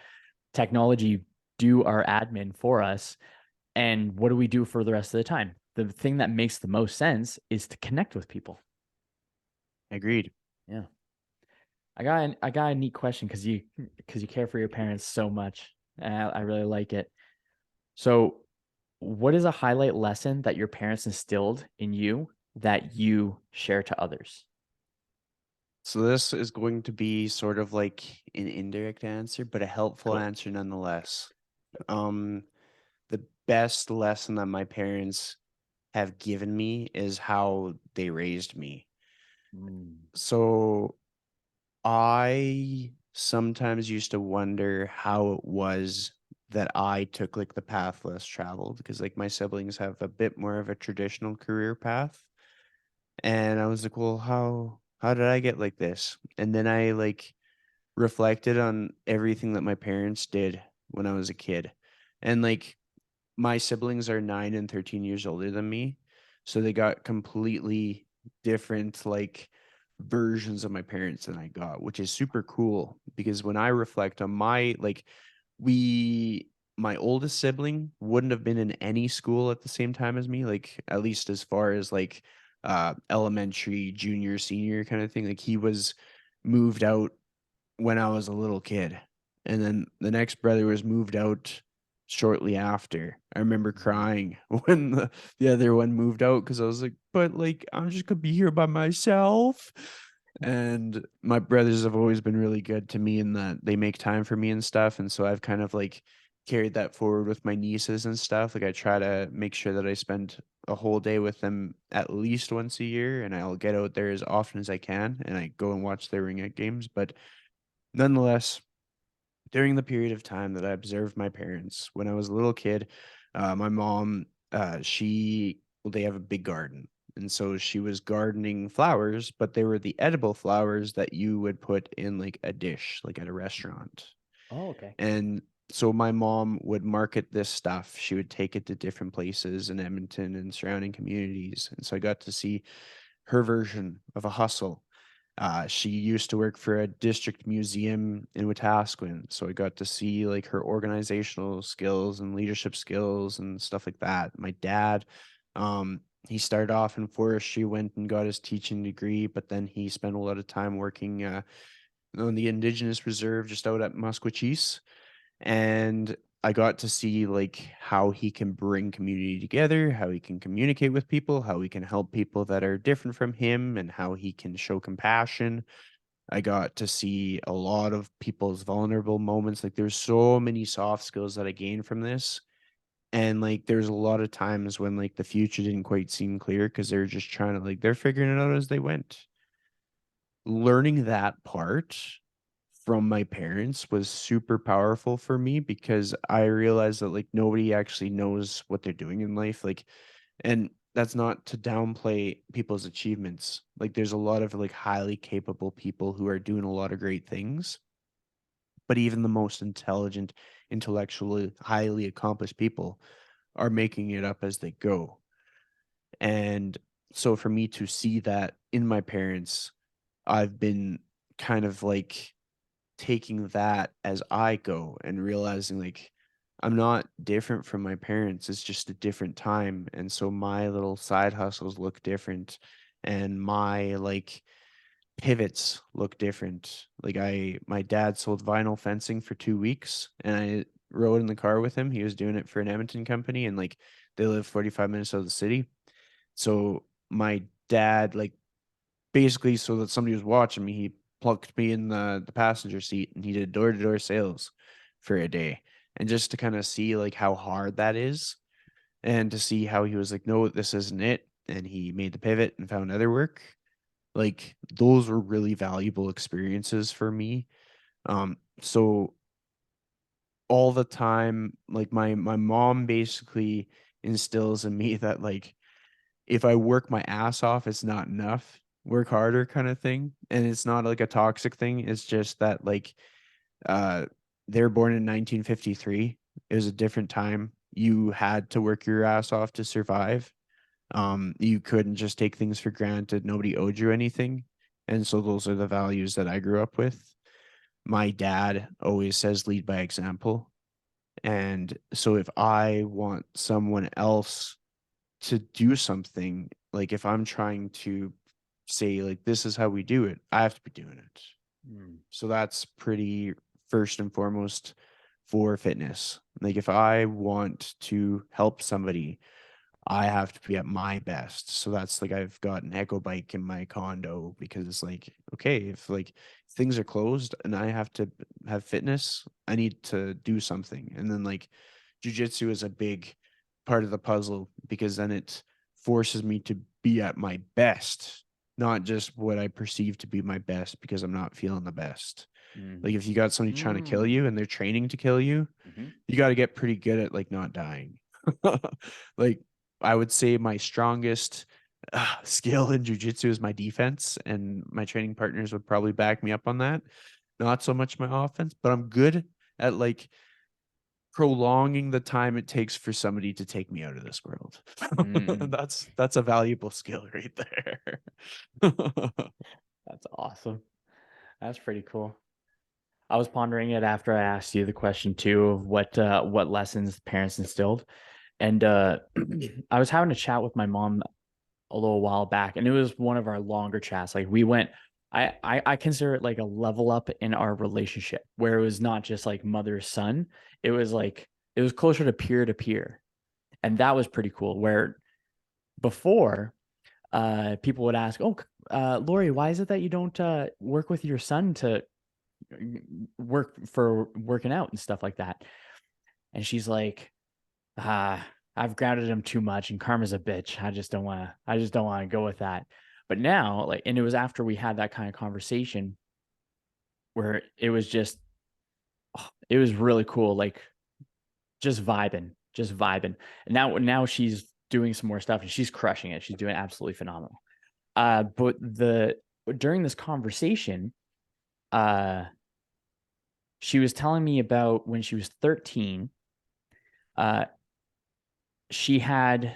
technology do our admin for us. And what do we do for the rest of the time? The thing that makes the most sense is to connect with people. Agreed. Yeah. I got a neat question because you care for your parents so much. And I really like it. So, what is a highlight lesson that your parents instilled in you that you share to others? So this is going to be sort of like an indirect answer, but a helpful Cool. answer nonetheless. Um, the best lesson that my parents have given me is how they raised me. Mm. So I sometimes used to wonder how it was that I took like the path less traveled because like my siblings have a bit more of a traditional career path. And I was like, well, how did I get like this? And then I like reflected on everything that my parents did when I was a kid. And like my siblings are 9 and 13 years older than me. So they got completely different like versions of my parents than I got, which is super cool because when I reflect on my like we my oldest sibling wouldn't have been in any school at the same time as me, like at least as far as like elementary, junior, senior kind of thing. Like he was moved out when I was a little kid. And then the next brother was moved out shortly after. I remember crying when the other one moved out because I was like, but like, I'm just gonna be here by myself. And my brothers have always been really good to me in that they make time for me and stuff. And so I've kind of like carried that forward with my nieces and stuff. Like I try to make sure that I spend a whole day with them at least once a year, and I'll get out there as often as I can and I go and watch their ring out games. But nonetheless, during the period of time that I observed my parents when I was a little kid, my mom, they have a big garden. And so she was gardening flowers, but they were the edible flowers that you would put in like a dish, like at a restaurant. Oh, okay. And so my mom would market this stuff. She would take it to different places in Edmonton and surrounding communities. And so I got to see her version of a hustle. She used to work for a district museum in Wetaskiwin, so I got to see like her organizational skills and leadership skills and stuff like that. My dad, he started off in forestry, went and got his teaching degree, but then he spent a lot of time working on the Indigenous Reserve just out at Musqueam, and I got to see like how he can bring community together, how he can communicate with people, how he can help people that are different from him, and how he can show compassion. I got to see a lot of people's vulnerable moments. Like there's so many soft skills that I gained from this. And like there's a lot of times when like the future didn't quite seem clear because they're just trying to like they're figuring it out as they went. Learning that part from my parents was super powerful for me because I realized that like nobody actually knows what they're doing in life. Like, and that's not to downplay people's achievements. Like, there's a lot of like highly capable people who are doing a lot of great things, but even the most intelligent, intellectually highly accomplished people are making it up as they go. And so for me to see that in my parents, I've been kind of like taking that as I go and realizing like I'm not different from my parents. It's just a different time. And so my little side hustles look different and my like pivots look different. Like my dad sold vinyl fencing for 2 weeks and I rode in the car with him. He was doing it for an Edmonton company and like they live 45 minutes out of the city. So my dad like basically so that somebody was watching me, he plucked me in the passenger seat and he did door to door sales for a day. And just to kind of see like how hard that is and to see how he was like, no, this isn't it. And he made the pivot and found other work. Like those were really valuable experiences for me. So all the time, like my mom basically instills in me that like if I work my ass off, it's not enough. Work harder kind of thing. And it's not like a toxic thing. It's just that like uh they were born in 1953. It was a different time. You had to work your ass off to survive. You couldn't just take things for granted. Nobody owed you anything. And so those are the values that I grew up with. My dad always says lead by example. And so if I want someone else to do something, like if I'm trying to say like this is how we do it, I have to be doing it. Mm. So that's pretty first and foremost for fitness. Like if I want to help somebody, I have to be at my best. So that's like I've got an echo bike in my condo because it's like, okay, if like things are closed and I have to have fitness, I need to do something. And then like jujitsu is a big part of the puzzle because then it forces me to be at my best, not just what I perceive to be my best because I'm not feeling the best. Like Mm. if you got somebody trying to kill Mm. you and they're training to kill you, Mhm. you got to get pretty good at like not dying. Like I would say my strongest skill in jujitsu is my defense, and my training partners would probably back me up on that. Not so much my offense, but I'm good at like prolonging the time it takes for somebody to take me out of this world. Mm. That's a valuable skill right there. That's awesome. That's pretty cool. I was pondering it after I asked you the question too of what lessons parents instilled. And I was having a chat with my mom a little while back, and it was one of our longer chats. Like we went, I consider it like a level up in our relationship where it was not just like mother son. It was closer to peer. And that was pretty cool. Where before people would ask, "Oh, Lori, why is it that you don't work with your son to work for working out and stuff like that? And she's like, ah, I've grounded him too much, and karma's a bitch. I just don't want to go with that. But now, like, and it was after we had that kind of conversation where it was just, it was really cool, like just vibing, just vibing. And now she's doing some more stuff and she's crushing it. She's doing absolutely phenomenal. But during this conversation, uh, she was telling me about when she was 13, uh, she had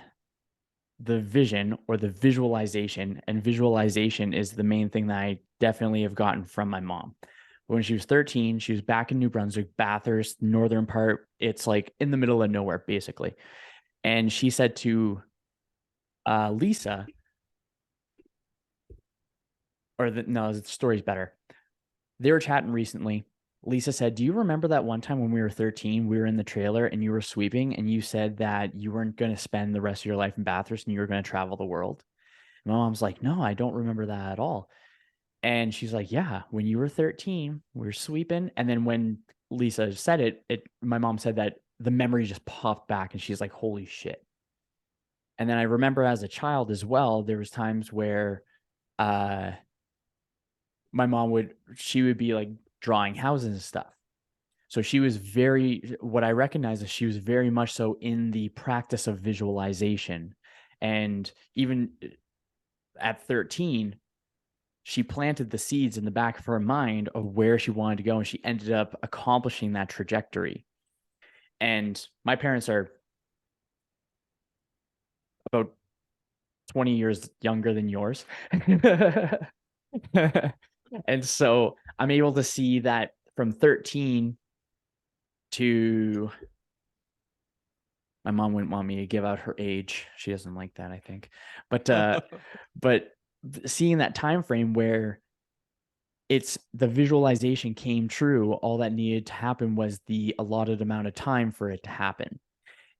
the vision or the visualization, and visualization is the main thing that I definitely have gotten from my mom. When she was 13, she was back in New Brunswick, Bathurst, northern part. It's like in the middle of nowhere, basically. And she said to Lisa, no, the story's better. They were chatting recently. Lisa said, "Do you remember that one time when we were 13, we were in the trailer and you were sweeping and you said that you weren't going to spend the rest of your life in Bathurst and you were going to travel the world?" My mom's like, "No, I don't remember that at all." And she's like, "Yeah, when you were 13, we were sweeping." And then when Lisa said my mom said that the memory just popped back and she's like, "Holy shit." And then I remember as a child as well, there was times where uh my mom she would be like drawing houses and stuff. So she was what I recognize is she was very much so in the practice of visualization. And even at 13, she planted the seeds in the back of her mind of where she wanted to go. And she ended up accomplishing that trajectory. And my parents are about 20 years younger than yours. And so I'm able to see that from 13 to, my mom wouldn't want me to give out her age. She doesn't like that, I think. But seeing that time frame where it's the visualization came true, all that needed to happen was the allotted amount of time for it to happen.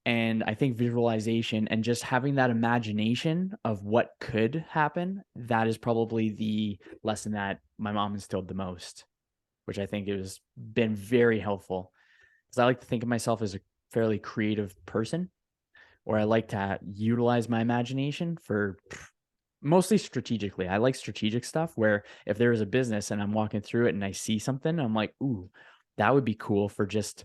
And I think visualization and just having that imagination of what could happen, that is probably the lesson that my mom instilled the most, which I think has been very helpful. Because I like to think of myself as a fairly creative person, or I like to utilize my imagination for mostly strategically. I like strategic stuff where if there is a business and I'm walking through it and I see something, I'm like, ooh, that would be cool for just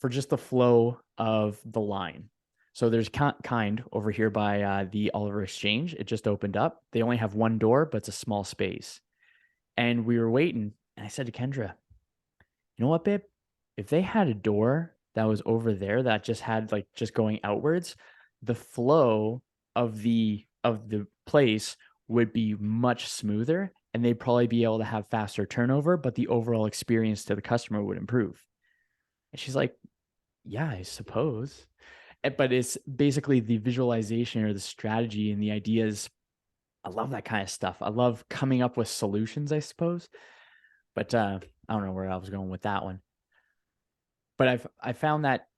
the flow of the line. So there's kind over here by the Oliver Exchange. It just opened up. They only have one door, but it's a small space. And we were waiting. And I said to Kendra, "You know what, babe? If they had a door that was over there that just had like just going outwards, the flow of the place would be much smoother and they'd probably be able to have faster turnover, but the overall experience to the customer would improve." And she's like, "Yeah, I suppose." But it's basically the visualization or the strategy and the ideas. I love that kind of stuff. I love coming up with solutions, I suppose. But I don't know where I was going with that one. But I found that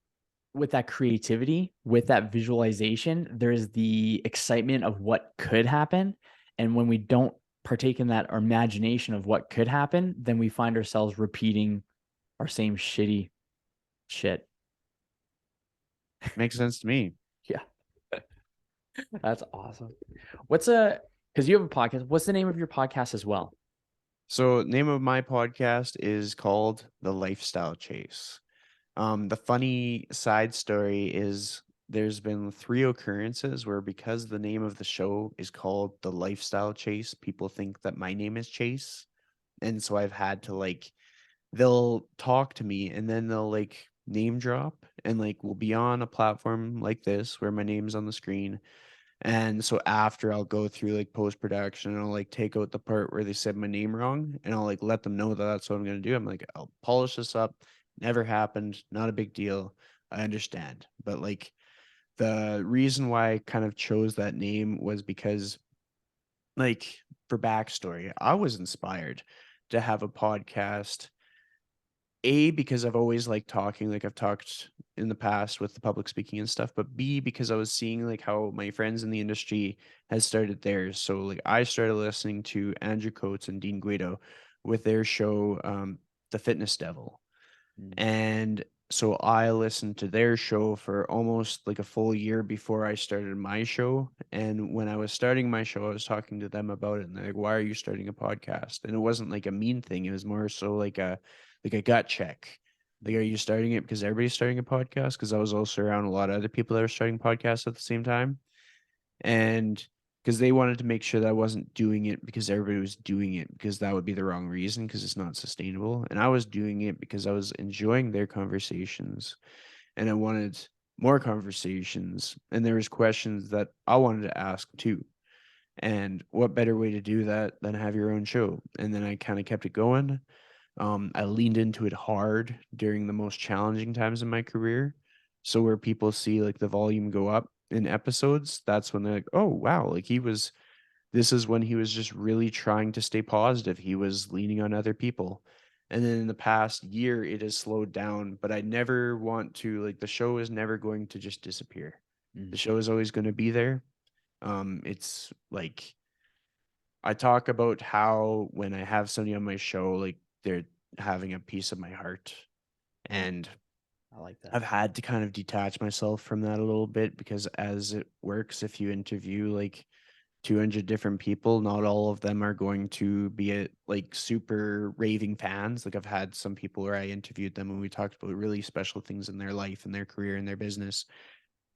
with that creativity, with that visualization, there's the excitement of what could happen. And when we don't partake in that imagination of what could happen, then we find ourselves repeating our same shitty shit. Makes sense to me. Yeah, that's awesome. What's a, because you have a podcast, what's the name of your podcast as well? So, name of my podcast is called The Lifestyle Chase. The funny side story is there's been three occurrences where because the name of the show is called The Lifestyle Chase, people think that my name is Chase. And so I've had to like, they'll talk to me and then they'll like name drop and like we'll be on a platform like this where my name's on the screen. And so after I'll go through like post production and I'll like take out the part where they said my name wrong and I'll like let them know that that's what I'm going to do. I'm like, I'll polish this up. Never happened. Not a big deal. I understand. But like the reason why I kind of chose that name was because, like, for backstory, I was inspired to have a podcast A, because I've always liked talking, like I've talked in the past with the public speaking and stuff, but B, because I was seeing like how my friends in the industry has started theirs. So like I started listening to Andrew Coates and Dean Guido with their show, The Fitness Devil. Mm. And so I listened to their show for almost like a full year before I started my show. And when I was starting my show, I was talking to them about it and they're like, why are you starting a podcast? And it wasn't like a mean thing. It was more so like a gut check. Like, are you starting it because everybody's starting a podcast? Because I was also around a lot of other people that were starting podcasts at the same time. And because they wanted to make sure that I wasn't doing it because everybody was doing it, because that would be the wrong reason, because it's not sustainable. And I was doing it because I was enjoying their conversations and I wanted more conversations. And there was questions that I wanted to ask too. And what better way to do that than have your own show? And then I kind of kept it going. I leaned into it hard during the most challenging times in my career. So where people see like the volume go up in episodes, that's when they're like, "Oh wow, like he was." This is when he was just really trying to stay positive. He was leaning on other people. And then in the past year, it has slowed down. But I never want to like the show is never going to just disappear. The Mm. show is always going to be there. It's like I talk about how when I have somebody on my show, like they're having a piece of my heart. Mm. And I like that. I've had to kind of detach myself from that a little bit because as it works, if you interview like 200 different people, not all of them are going to be like super raving fans. Like I've had some people where I interviewed them and we talked about really special things in their life and their career and their business.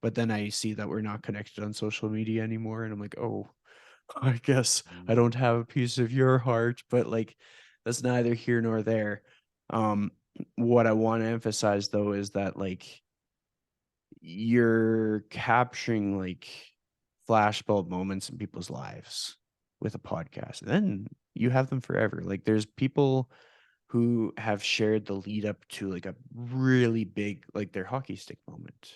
But then I see that we're not connected on social media anymore. And I'm like, oh, I guess I Mm. don't have a piece of your heart, but like that's neither here nor there. Um, what I want to emphasize though is that like you're capturing like flashbulb moments in people's lives with a podcast. And then you have them forever. Like there's people who have shared the lead up to like a really big like their hockey stick moment.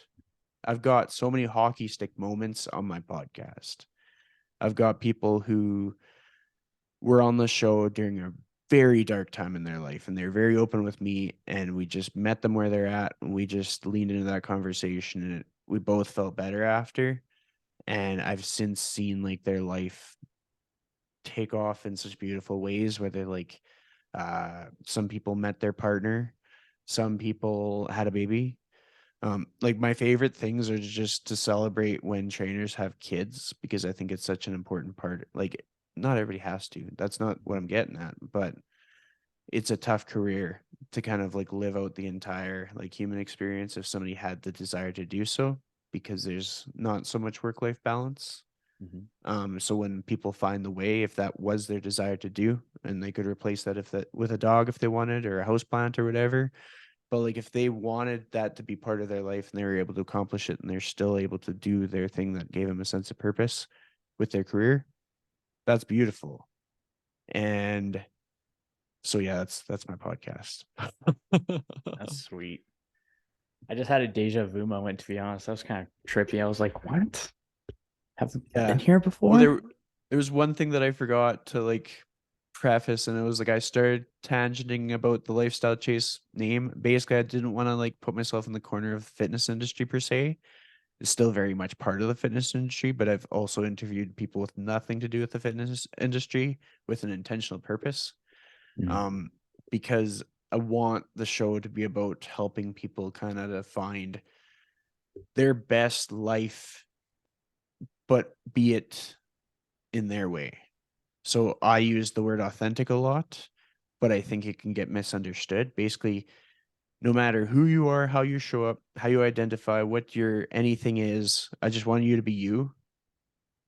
I've got so many hockey stick moments on my podcast. I've got people who were on the show during a very dark time in their life and they're very open with me and we just met them where they're at and we just leaned into that conversation and we both felt better after. And I've since seen like their life take off in such beautiful ways where they're like some people met their partner, some people had a baby. Like my favorite things are just to celebrate when trainers have kids because I think it's such an important part. Like not everybody has to. That's not what I'm getting at, but it's a tough career to kind of like live out the entire like human experience if somebody had the desire to do so because there's not so much work life balance. Mhm. So when people find the way, if that was their desire to do, and they could replace that if that with a dog if they wanted or a house plant or whatever. But like if they wanted that to be part of their life and they were able to accomplish it and they're still able to do their thing that gave them a sense of purpose with their career, that's beautiful. And so yeah, that's my podcast. That's sweet. I just had a deja vu moment, to be honest. That was kind of trippy. I was like, what? Have I been Yeah. here Well, before? there was one thing that I forgot to like preface, and it was like I started tangenting about the lifestyle chase name. Basically, I didn't want to like put myself in the corner of the fitness industry per se. It's still very much part of the fitness industry, but I've also interviewed people with nothing to do with the fitness industry with an intentional purpose. Mm. Um, because I want the show to be about helping people kind of to find their best life, but be it in their way. So I use the word authentic a lot, but I think it can get misunderstood. Basically, no matter who you are, how you show up, how you identify, what your anything is, I just want you to be you.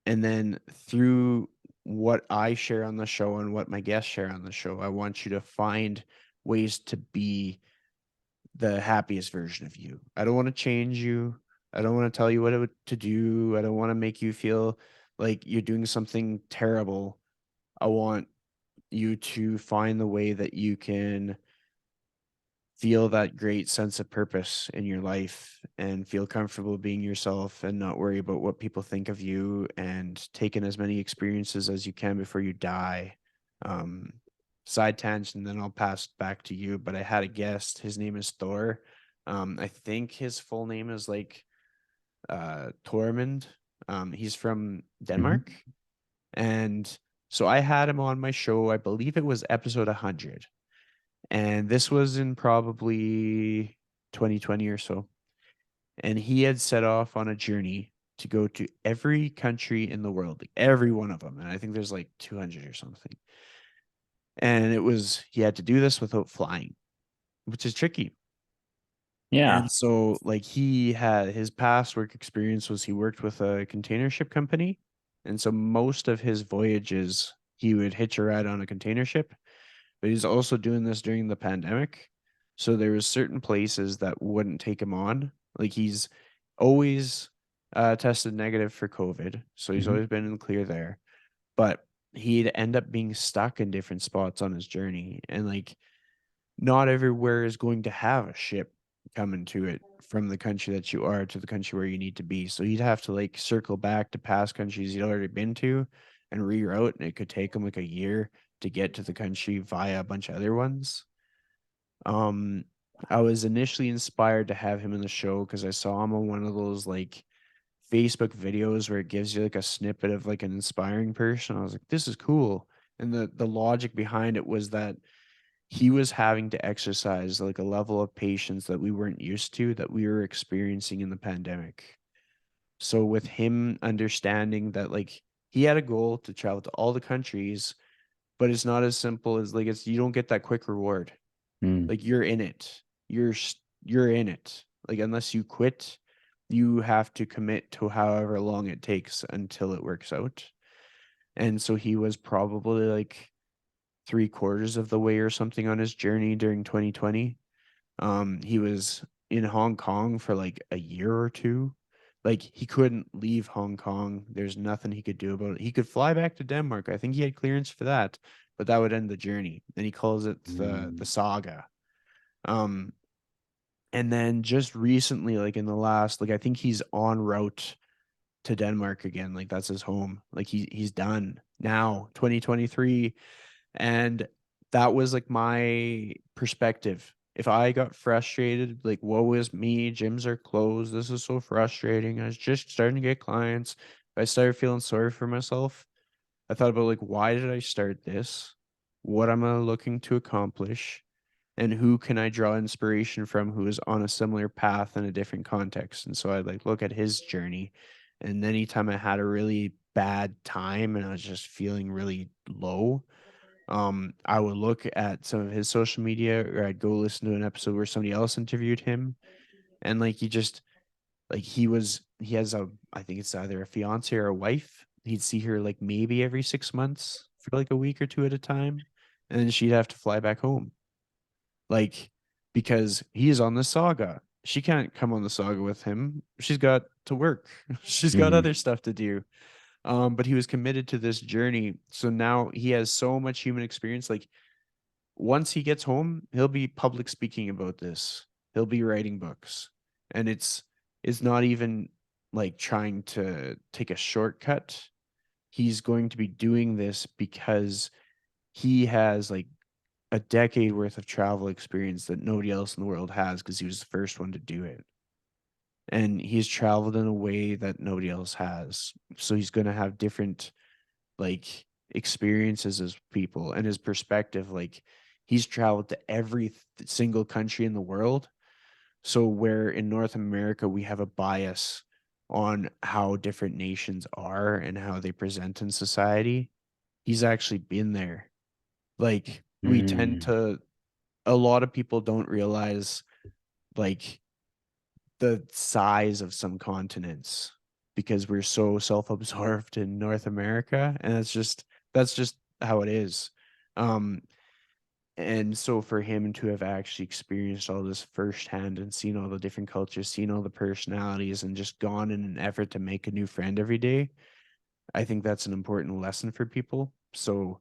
And then through what I share on the show and what my guests share on the show, I want you to find ways to be the happiest version of you. I don't want to change you. I don't want to tell you to do. I don't want to make you feel like you're doing something terrible. I want you to find the way that you can feel that great sense of purpose in your life and feel comfortable being yourself and not worry about what people think of you and take in as many experiences as you can before you die. Um, side tangent, and then I'll pass it back to you. But I had a guest. His name is Thor. I think his full name is like Tormund. He's from Mhm. Denmark. And so I had him on my show. I believe it was episode 100. And this was in probably 2020 or so. And he had set off on a journey to go to every country in the world, like every one of them. And I think there's like 200 or something. And he had to do this without flying, which is tricky. Yeah. And so, like, he had his past work experience was he worked with a container ship company. And so, most of his voyages, he would hitch a ride on a container ship, but he's also doing this during the pandemic. So, there was certain places that wouldn't take him on. Like, he's always tested negative for COVID. So, he's Mhm. always been in the clear there. But he'd end up being stuck in different spots on his journey. And, like, not everywhere is going to have a ship coming to it from the country that you are to the country where you need to be. So you'd have to like circle back to past countries you'd already been to and reroute, and it could take them like a year to get to the country via a bunch of other ones. Um, I was initially inspired to have him in the show because I saw him on one of those like Facebook videos where it gives you like a snippet of like an inspiring person. I was like, this is cool. And the logic behind it was that he was having to exercise like a level of patience that we weren't used to, that we were experiencing in the pandemic. So with him understanding that like he had a goal to travel to all the countries, but it's not as simple as like it's you don't get that quick reward. Mm. Like you're in it. You're in it. Like unless you quit, you have to commit to however long it takes until it works out. And so he was probably like 3/4 of the way or something on his journey during 2020. He was in Hong Kong for like a year or two. Like he couldn't leave Hong Kong. There's nothing he could do about it. He could fly back to Denmark. I think he had clearance for that, but that would end the journey. And he calls it the Mm. saga. Um, and then just recently, like in the last, like I think he's en route to Denmark again. Like that's his home. Like he's done now, 2023. And that was like my perspective. If I got frustrated, like, woe is me, gyms are closed. This is so frustrating. I was just starting to get clients. I started feeling sorry for myself. I thought about, like, why did I start this? What am I looking to accomplish? And who can I draw inspiration from who is on a similar path in a different context? And so I like look at his journey. And anytime I had a really bad time and I was just feeling really low, I would look at some of his social media, or I'd go listen to an episode where somebody else interviewed him, and like he just like he has a I think it's either a fiance or a wife. He'd see her like maybe every 6 months for like a week or two at a time, and then she'd have to fly back home, like because he's on the saga. She can't come on the saga with him. She's got to work. She's got Mm. other stuff to do. But he was committed to this journey. So now he has so much human experience. Like once he gets home, he'll be public speaking about this. He'll be writing books. And it's not even like trying to take a shortcut. He's going to be doing this because he has like a decade worth of travel experience that nobody else in the world has because he was the first one to do it. And he's traveled in a way that nobody else has. So he's going to have different like experiences as people and his perspective. Like he's traveled to every single country in the world. So where in North America we have a bias on how different nations are and how they present in society, he's actually been there. Like we tend Mm. to a lot of people don't realize like the size of some continents because we're so self-absorbed in North America, and that's just how it is. Um, and so for him to have actually experienced all this firsthand and seen all the different cultures, seen all the personalities, and just gone in an effort to make a new friend every day, I think that's an important lesson for people. So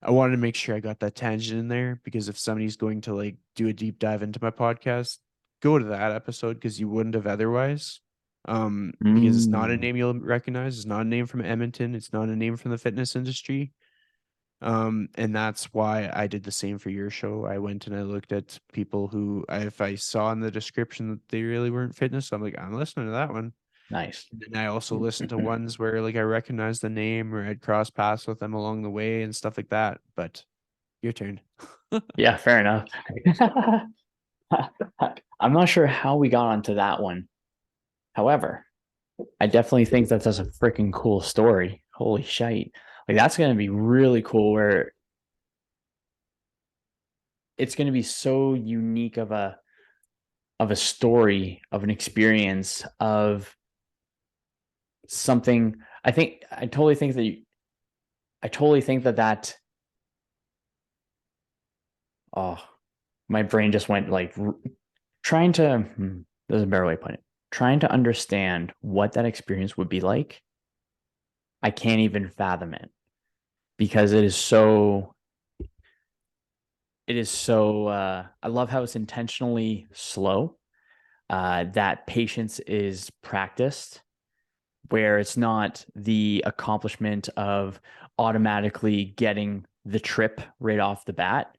I wanted to make sure I got that tangent in there because if somebody's going to like do a deep dive into my podcast, go to that episode because you wouldn't have otherwise. Because it's not a Mm. name you'll recognize. It's not a name from Edmonton. It's not a name from the fitness industry. And that's why I did the same for your show. I went and I looked at people who, if I saw in the description that they really weren't fitness, I'm like, I'm listening to that one. Nice. And then I also listened to ones where like I recognized the name or I'd cross paths with them along the way and stuff like that. But your turn. Yeah, fair enough. I'm not sure how we got onto that one. However, I definitely think that that's a freaking cool story. Holy shite. Like that's going to be really cool where it's going to be so unique of a story, of an experience, of something. I totally think that oh, my brain just went like trying to there's a better way to put it. Trying to understand what that experience would be like. I can't even fathom it because it is so I love how it's intentionally slow. That patience is practiced where it's not the accomplishment of automatically getting the trip right off the bat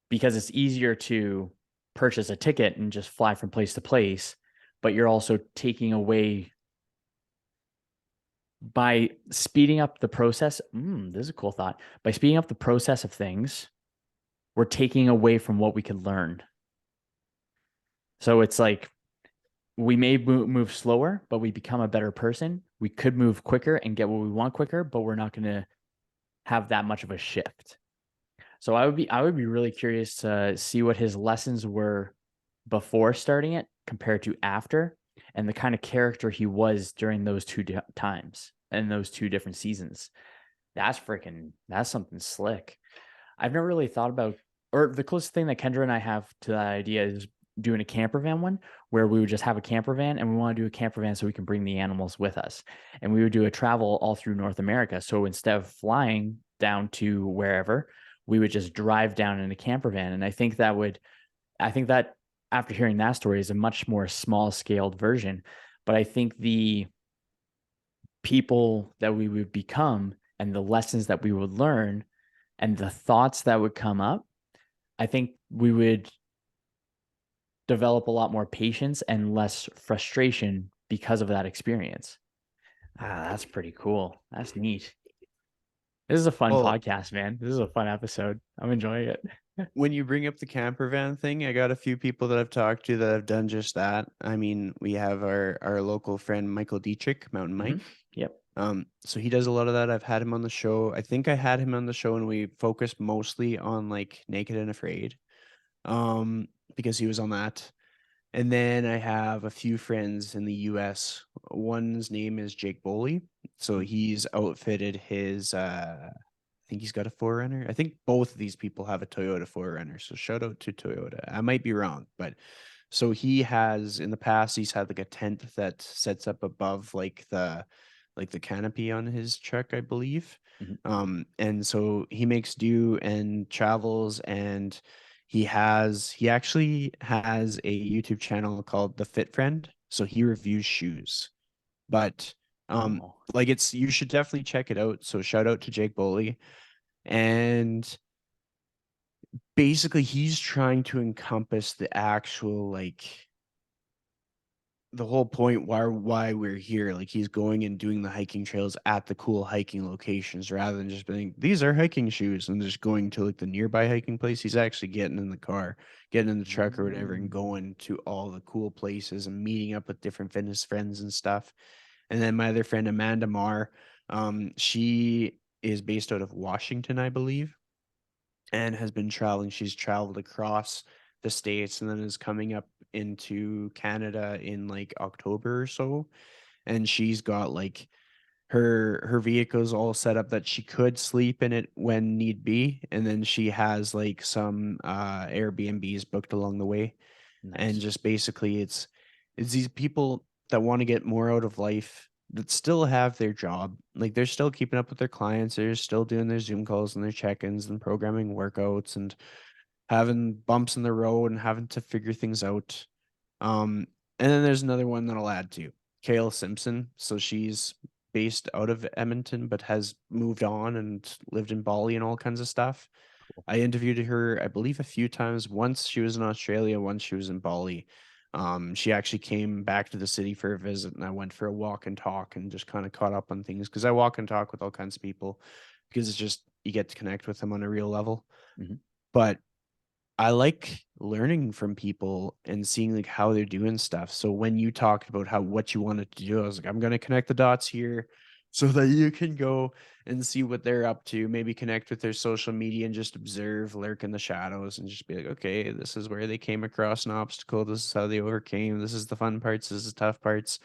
because it's easier to purchase a ticket and just fly from place to place, but you're also taking away by speeding up the process. This is a cool thought. By speeding up the process of things, we're taking away from what we could learn. So it's like we may move slower, but we become a better person. We could move quicker and get what we want quicker, but we're not going to have that much of a shift. So I would be really curious to see what his lessons were before starting it compared to after and the kind of character he was during those times and those two different seasons. That's something slick. I've never really thought about, or the closest thing that Kendra and I have to that idea is doing a camper van one where we would just have a camper van and we want to do a camper van so we can bring the animals with us. And we would do a travel all through North America. So instead of flying down to wherever, we would just drive down in a camper van. And I think that after hearing that story is a much more small scaled version. But I think the people that we would become and the lessons that we would learn and the thoughts that would come up, I think we would develop a lot more patience and less frustration because of that experience. That's pretty cool. That's neat. This is a fun Well, podcast, man. This is a fun episode. I'm enjoying it. when you bring up the camper van thing, I got a few people that I've talked to that have done just that. I mean, we have our local friend Michael Dietrich, Mountain Mike. Yep. So he does a lot of that. I've had him on the show. I think I had him on the show and we focused mostly on like Naked and Afraid. Um, because he was on that. And then I have a few friends in the US. One's name is Jake Boley. So he's outfitted his I think he's got a Forerunner. I think both of these people have a Toyota Forerunner. So shout out to Toyota. I might be wrong, but so he has in the past he's had like a tent that sets up above like the canopy on his truck, I believe. Mhm. And so he makes do and travels and he actually has a YouTube channel called The Fit Friend. So he reviews shoes. But Oh, like it's you should definitely check it out. So shout out to Jake Boley. And basically he's trying to encompass the actual like the whole point why we're here. Like he's going and doing the hiking trails at the cool hiking locations rather than just being these are hiking shoes and just going to like the nearby hiking place. He's actually getting in the car, getting in the truck or whatever and going to all the cool places and meeting up with different fitness friends and stuff. And then my other friend Amanda Marr, she is based out of Washington, I believe, and has been traveling. She's traveled across the states and then is coming up into Canada in like October or so. And she's got like her vehicle's all set up that she could sleep in it when need be. And then she has like some Airbnbs booked along the way. And nice. just basically it's these people that want to get more out of life that still have their job. Like they're still keeping up with their clients, they're still doing their Zoom calls and their check-ins and programming workouts and having bumps in the road and having to figure things out. And then there's another one that I'll add to. Kale Simpson. So she's based out of Edmonton, but has moved on and lived in Bali and all kinds of stuff. I interviewed her, I believe, a few times. Once she was in Australia, once she was in Bali. She actually came back to the city for a visit, and I went for a walk and talk and just kind of caught up on things because I walk and talk with all kinds of people because it's just you get to connect with them on a real level. Mhm. But I like learning from people and seeing like how they're doing stuff. So when you talked about how what you wanted to do, I was like, I'm gonna connect the dots here so that you can go and see what they're up to, maybe connect with their social media and just observe, lurk in the shadows, and just be like, okay, this is where they came across an obstacle, this is how they overcame, this is the fun parts, this is the tough parts.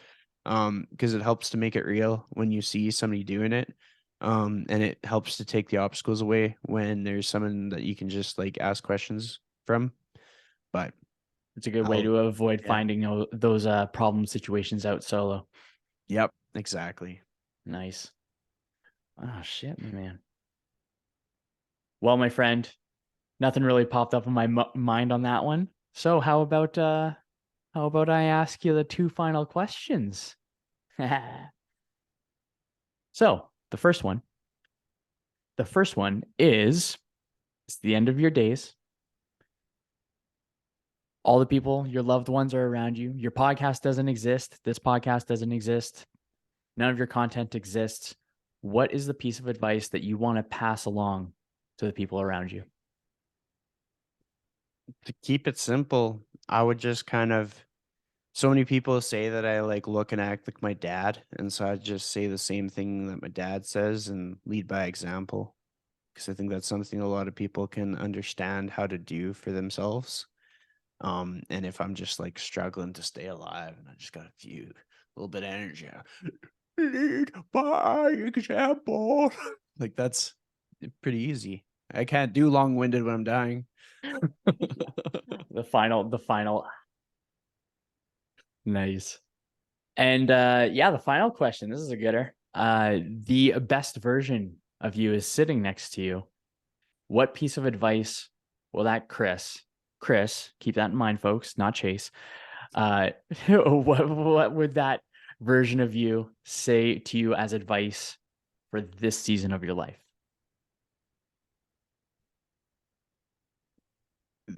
Because it helps to make it real when you see somebody doing it. And it helps to take the obstacles away when there's someone that you can just like ask questions from. But It's a good way I'll to avoid yeah. finding those problem situations out solo. Yep, exactly. Nice. Oh shit, man. Well, my friend, nothing really popped up in my mind on that one. So how about I ask you the two final questions? So the first one is it's the end of your days. All the people, your loved ones are around you. Your podcast doesn't exist. This podcast doesn't exist. None of your content exists. What is the piece of advice that you want to pass along to the people around you? To keep it simple, I would just kind of so many people say that I like look and act like my dad, and so I just say the same thing that my dad says and lead by example because I think that's something a lot of people can understand how to do for themselves. And if I'm just like struggling to stay alive and I just got a little bit of energy, lead by example. Like that's pretty easy. I can't do long-winded when I'm dying. The final nice. And yeah, the final question. This is a gooder. The best version of you is sitting next to you. What piece of advice will that Chris, keep that in mind, folks, not Chase. What would that version of you say to you as advice for this season of your life?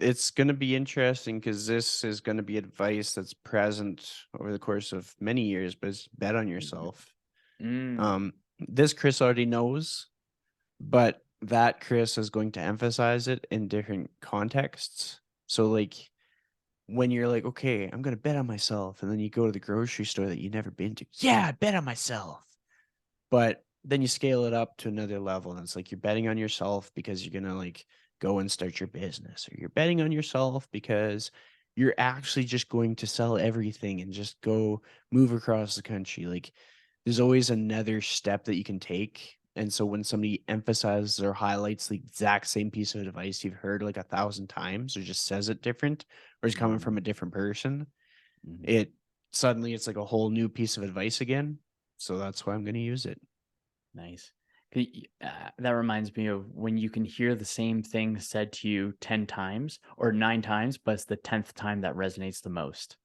It's going to be interesting because this is going to be advice that's present over the course of many years, but it's bet on yourself. Mm, Um, this Chris already knows, but that Chris is going to emphasize it in different contexts. So, like, when you're like, okay, I'm going to bet on myself, and then you go to the grocery store that you've never been to, yeah, I bet on myself. But then you scale it up to another level, and it's like you're betting on yourself because you're gonna like go and start your business, or you're betting on yourself because you're actually just going to sell everything and just go move across the country. Like there's always another step that you can take. And so when somebody emphasizes or highlights the exact same piece of advice you've heard like 1,000 times, or just says it different, or is coming from a different person, mm-hmm. it suddenly it's like a whole new piece of advice again. So that's why I'm going to use it. Nice. That reminds me of when you can hear the same thing said to you 10 times or 9 times, but it's the 10th time that resonates the most.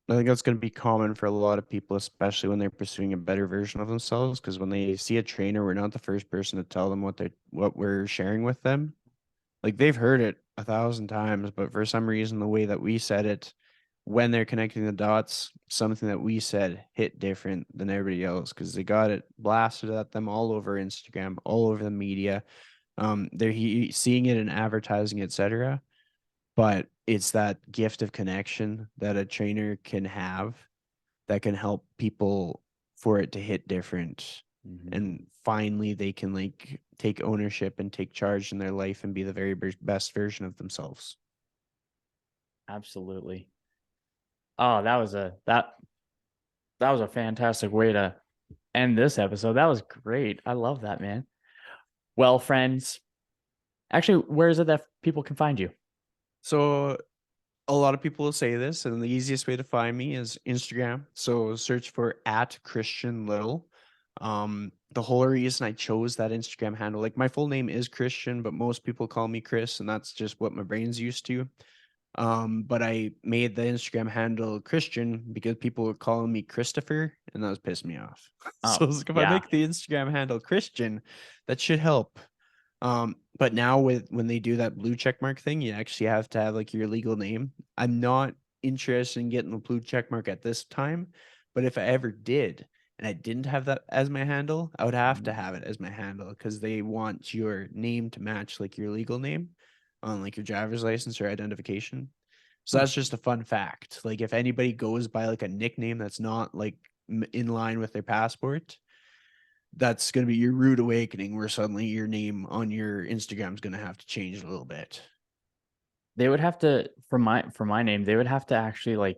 I think that's going to be common for a lot of people, especially when they're pursuing a better version of themselves. Because when they see a trainer, we're not the first person to tell them what we're sharing with them. Like they've heard it 1,000 times, but for some reason, the way that we said it, when they're connecting the dots, something that we said hit different than everybody else because they got it blasted at them all over Instagram, all over the media. They're seeing it in advertising, etc. But it's that gift of connection that a trainer can have that can help people for it to hit different. Mm-hmm. And finally, they can like take ownership and take charge in their life and be the very best version of themselves. Absolutely. Oh, that was a fantastic way to end this episode. That was great. I love that, man. Well, friends, actually, where is it that people can find you? So a lot of people will say this, and the easiest way to find me is Instagram. So search for at Christian Little. The whole reason I chose that Instagram handle, like my full name is Christian, but most people call me Chris, and that's just what my brain's used to. But I made the Instagram handle Christian because people were calling me Christopher, and that was pissing me off. So Oh, I was like, if I yeah. make the Instagram handle Christian, that should help. But now when they do that blue check mark thing, you actually have to have like your legal name. I'm not interested in getting the blue check mark at this time, but if I ever did and I didn't have that as my handle, I would have to have it as my handle because they want your name to match like your legal name on like your driver's license or identification. So Hmm. that's just a fun fact. Like if anybody goes by like a nickname that's not like in line with their passport, that's going to be your rude awakening where suddenly your name on your Instagram is going to have to change a little bit. They would have to for my name, they would have to actually like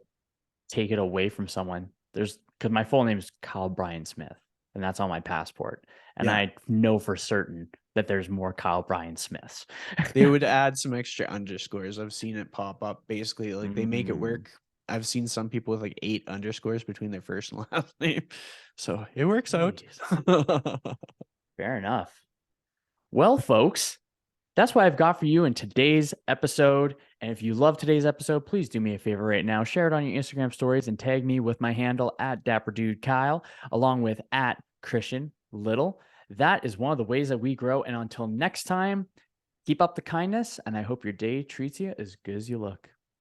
take it away from someone. There's because my full name is Kyle Brian Smith, and that's on my passport. And Yeah. I know for certain that there's more Kyle Brian Smiths. They would add some extra underscores. I've seen it pop up. Basically, like they make it Mm, work. I've seen some people with like 8 underscores between their first and last name. So it works out. jeez. Fair enough. Well, folks, that's what I've got for you in today's episode. And if you love today's episode, please do me a favor right now. Share it on your Instagram stories and tag me with my handle at DapperDudeKyle, along with at Christian Liddle. That is one of the ways that we grow. And until next time, keep up the kindness, and I hope your day treats you as good as you look.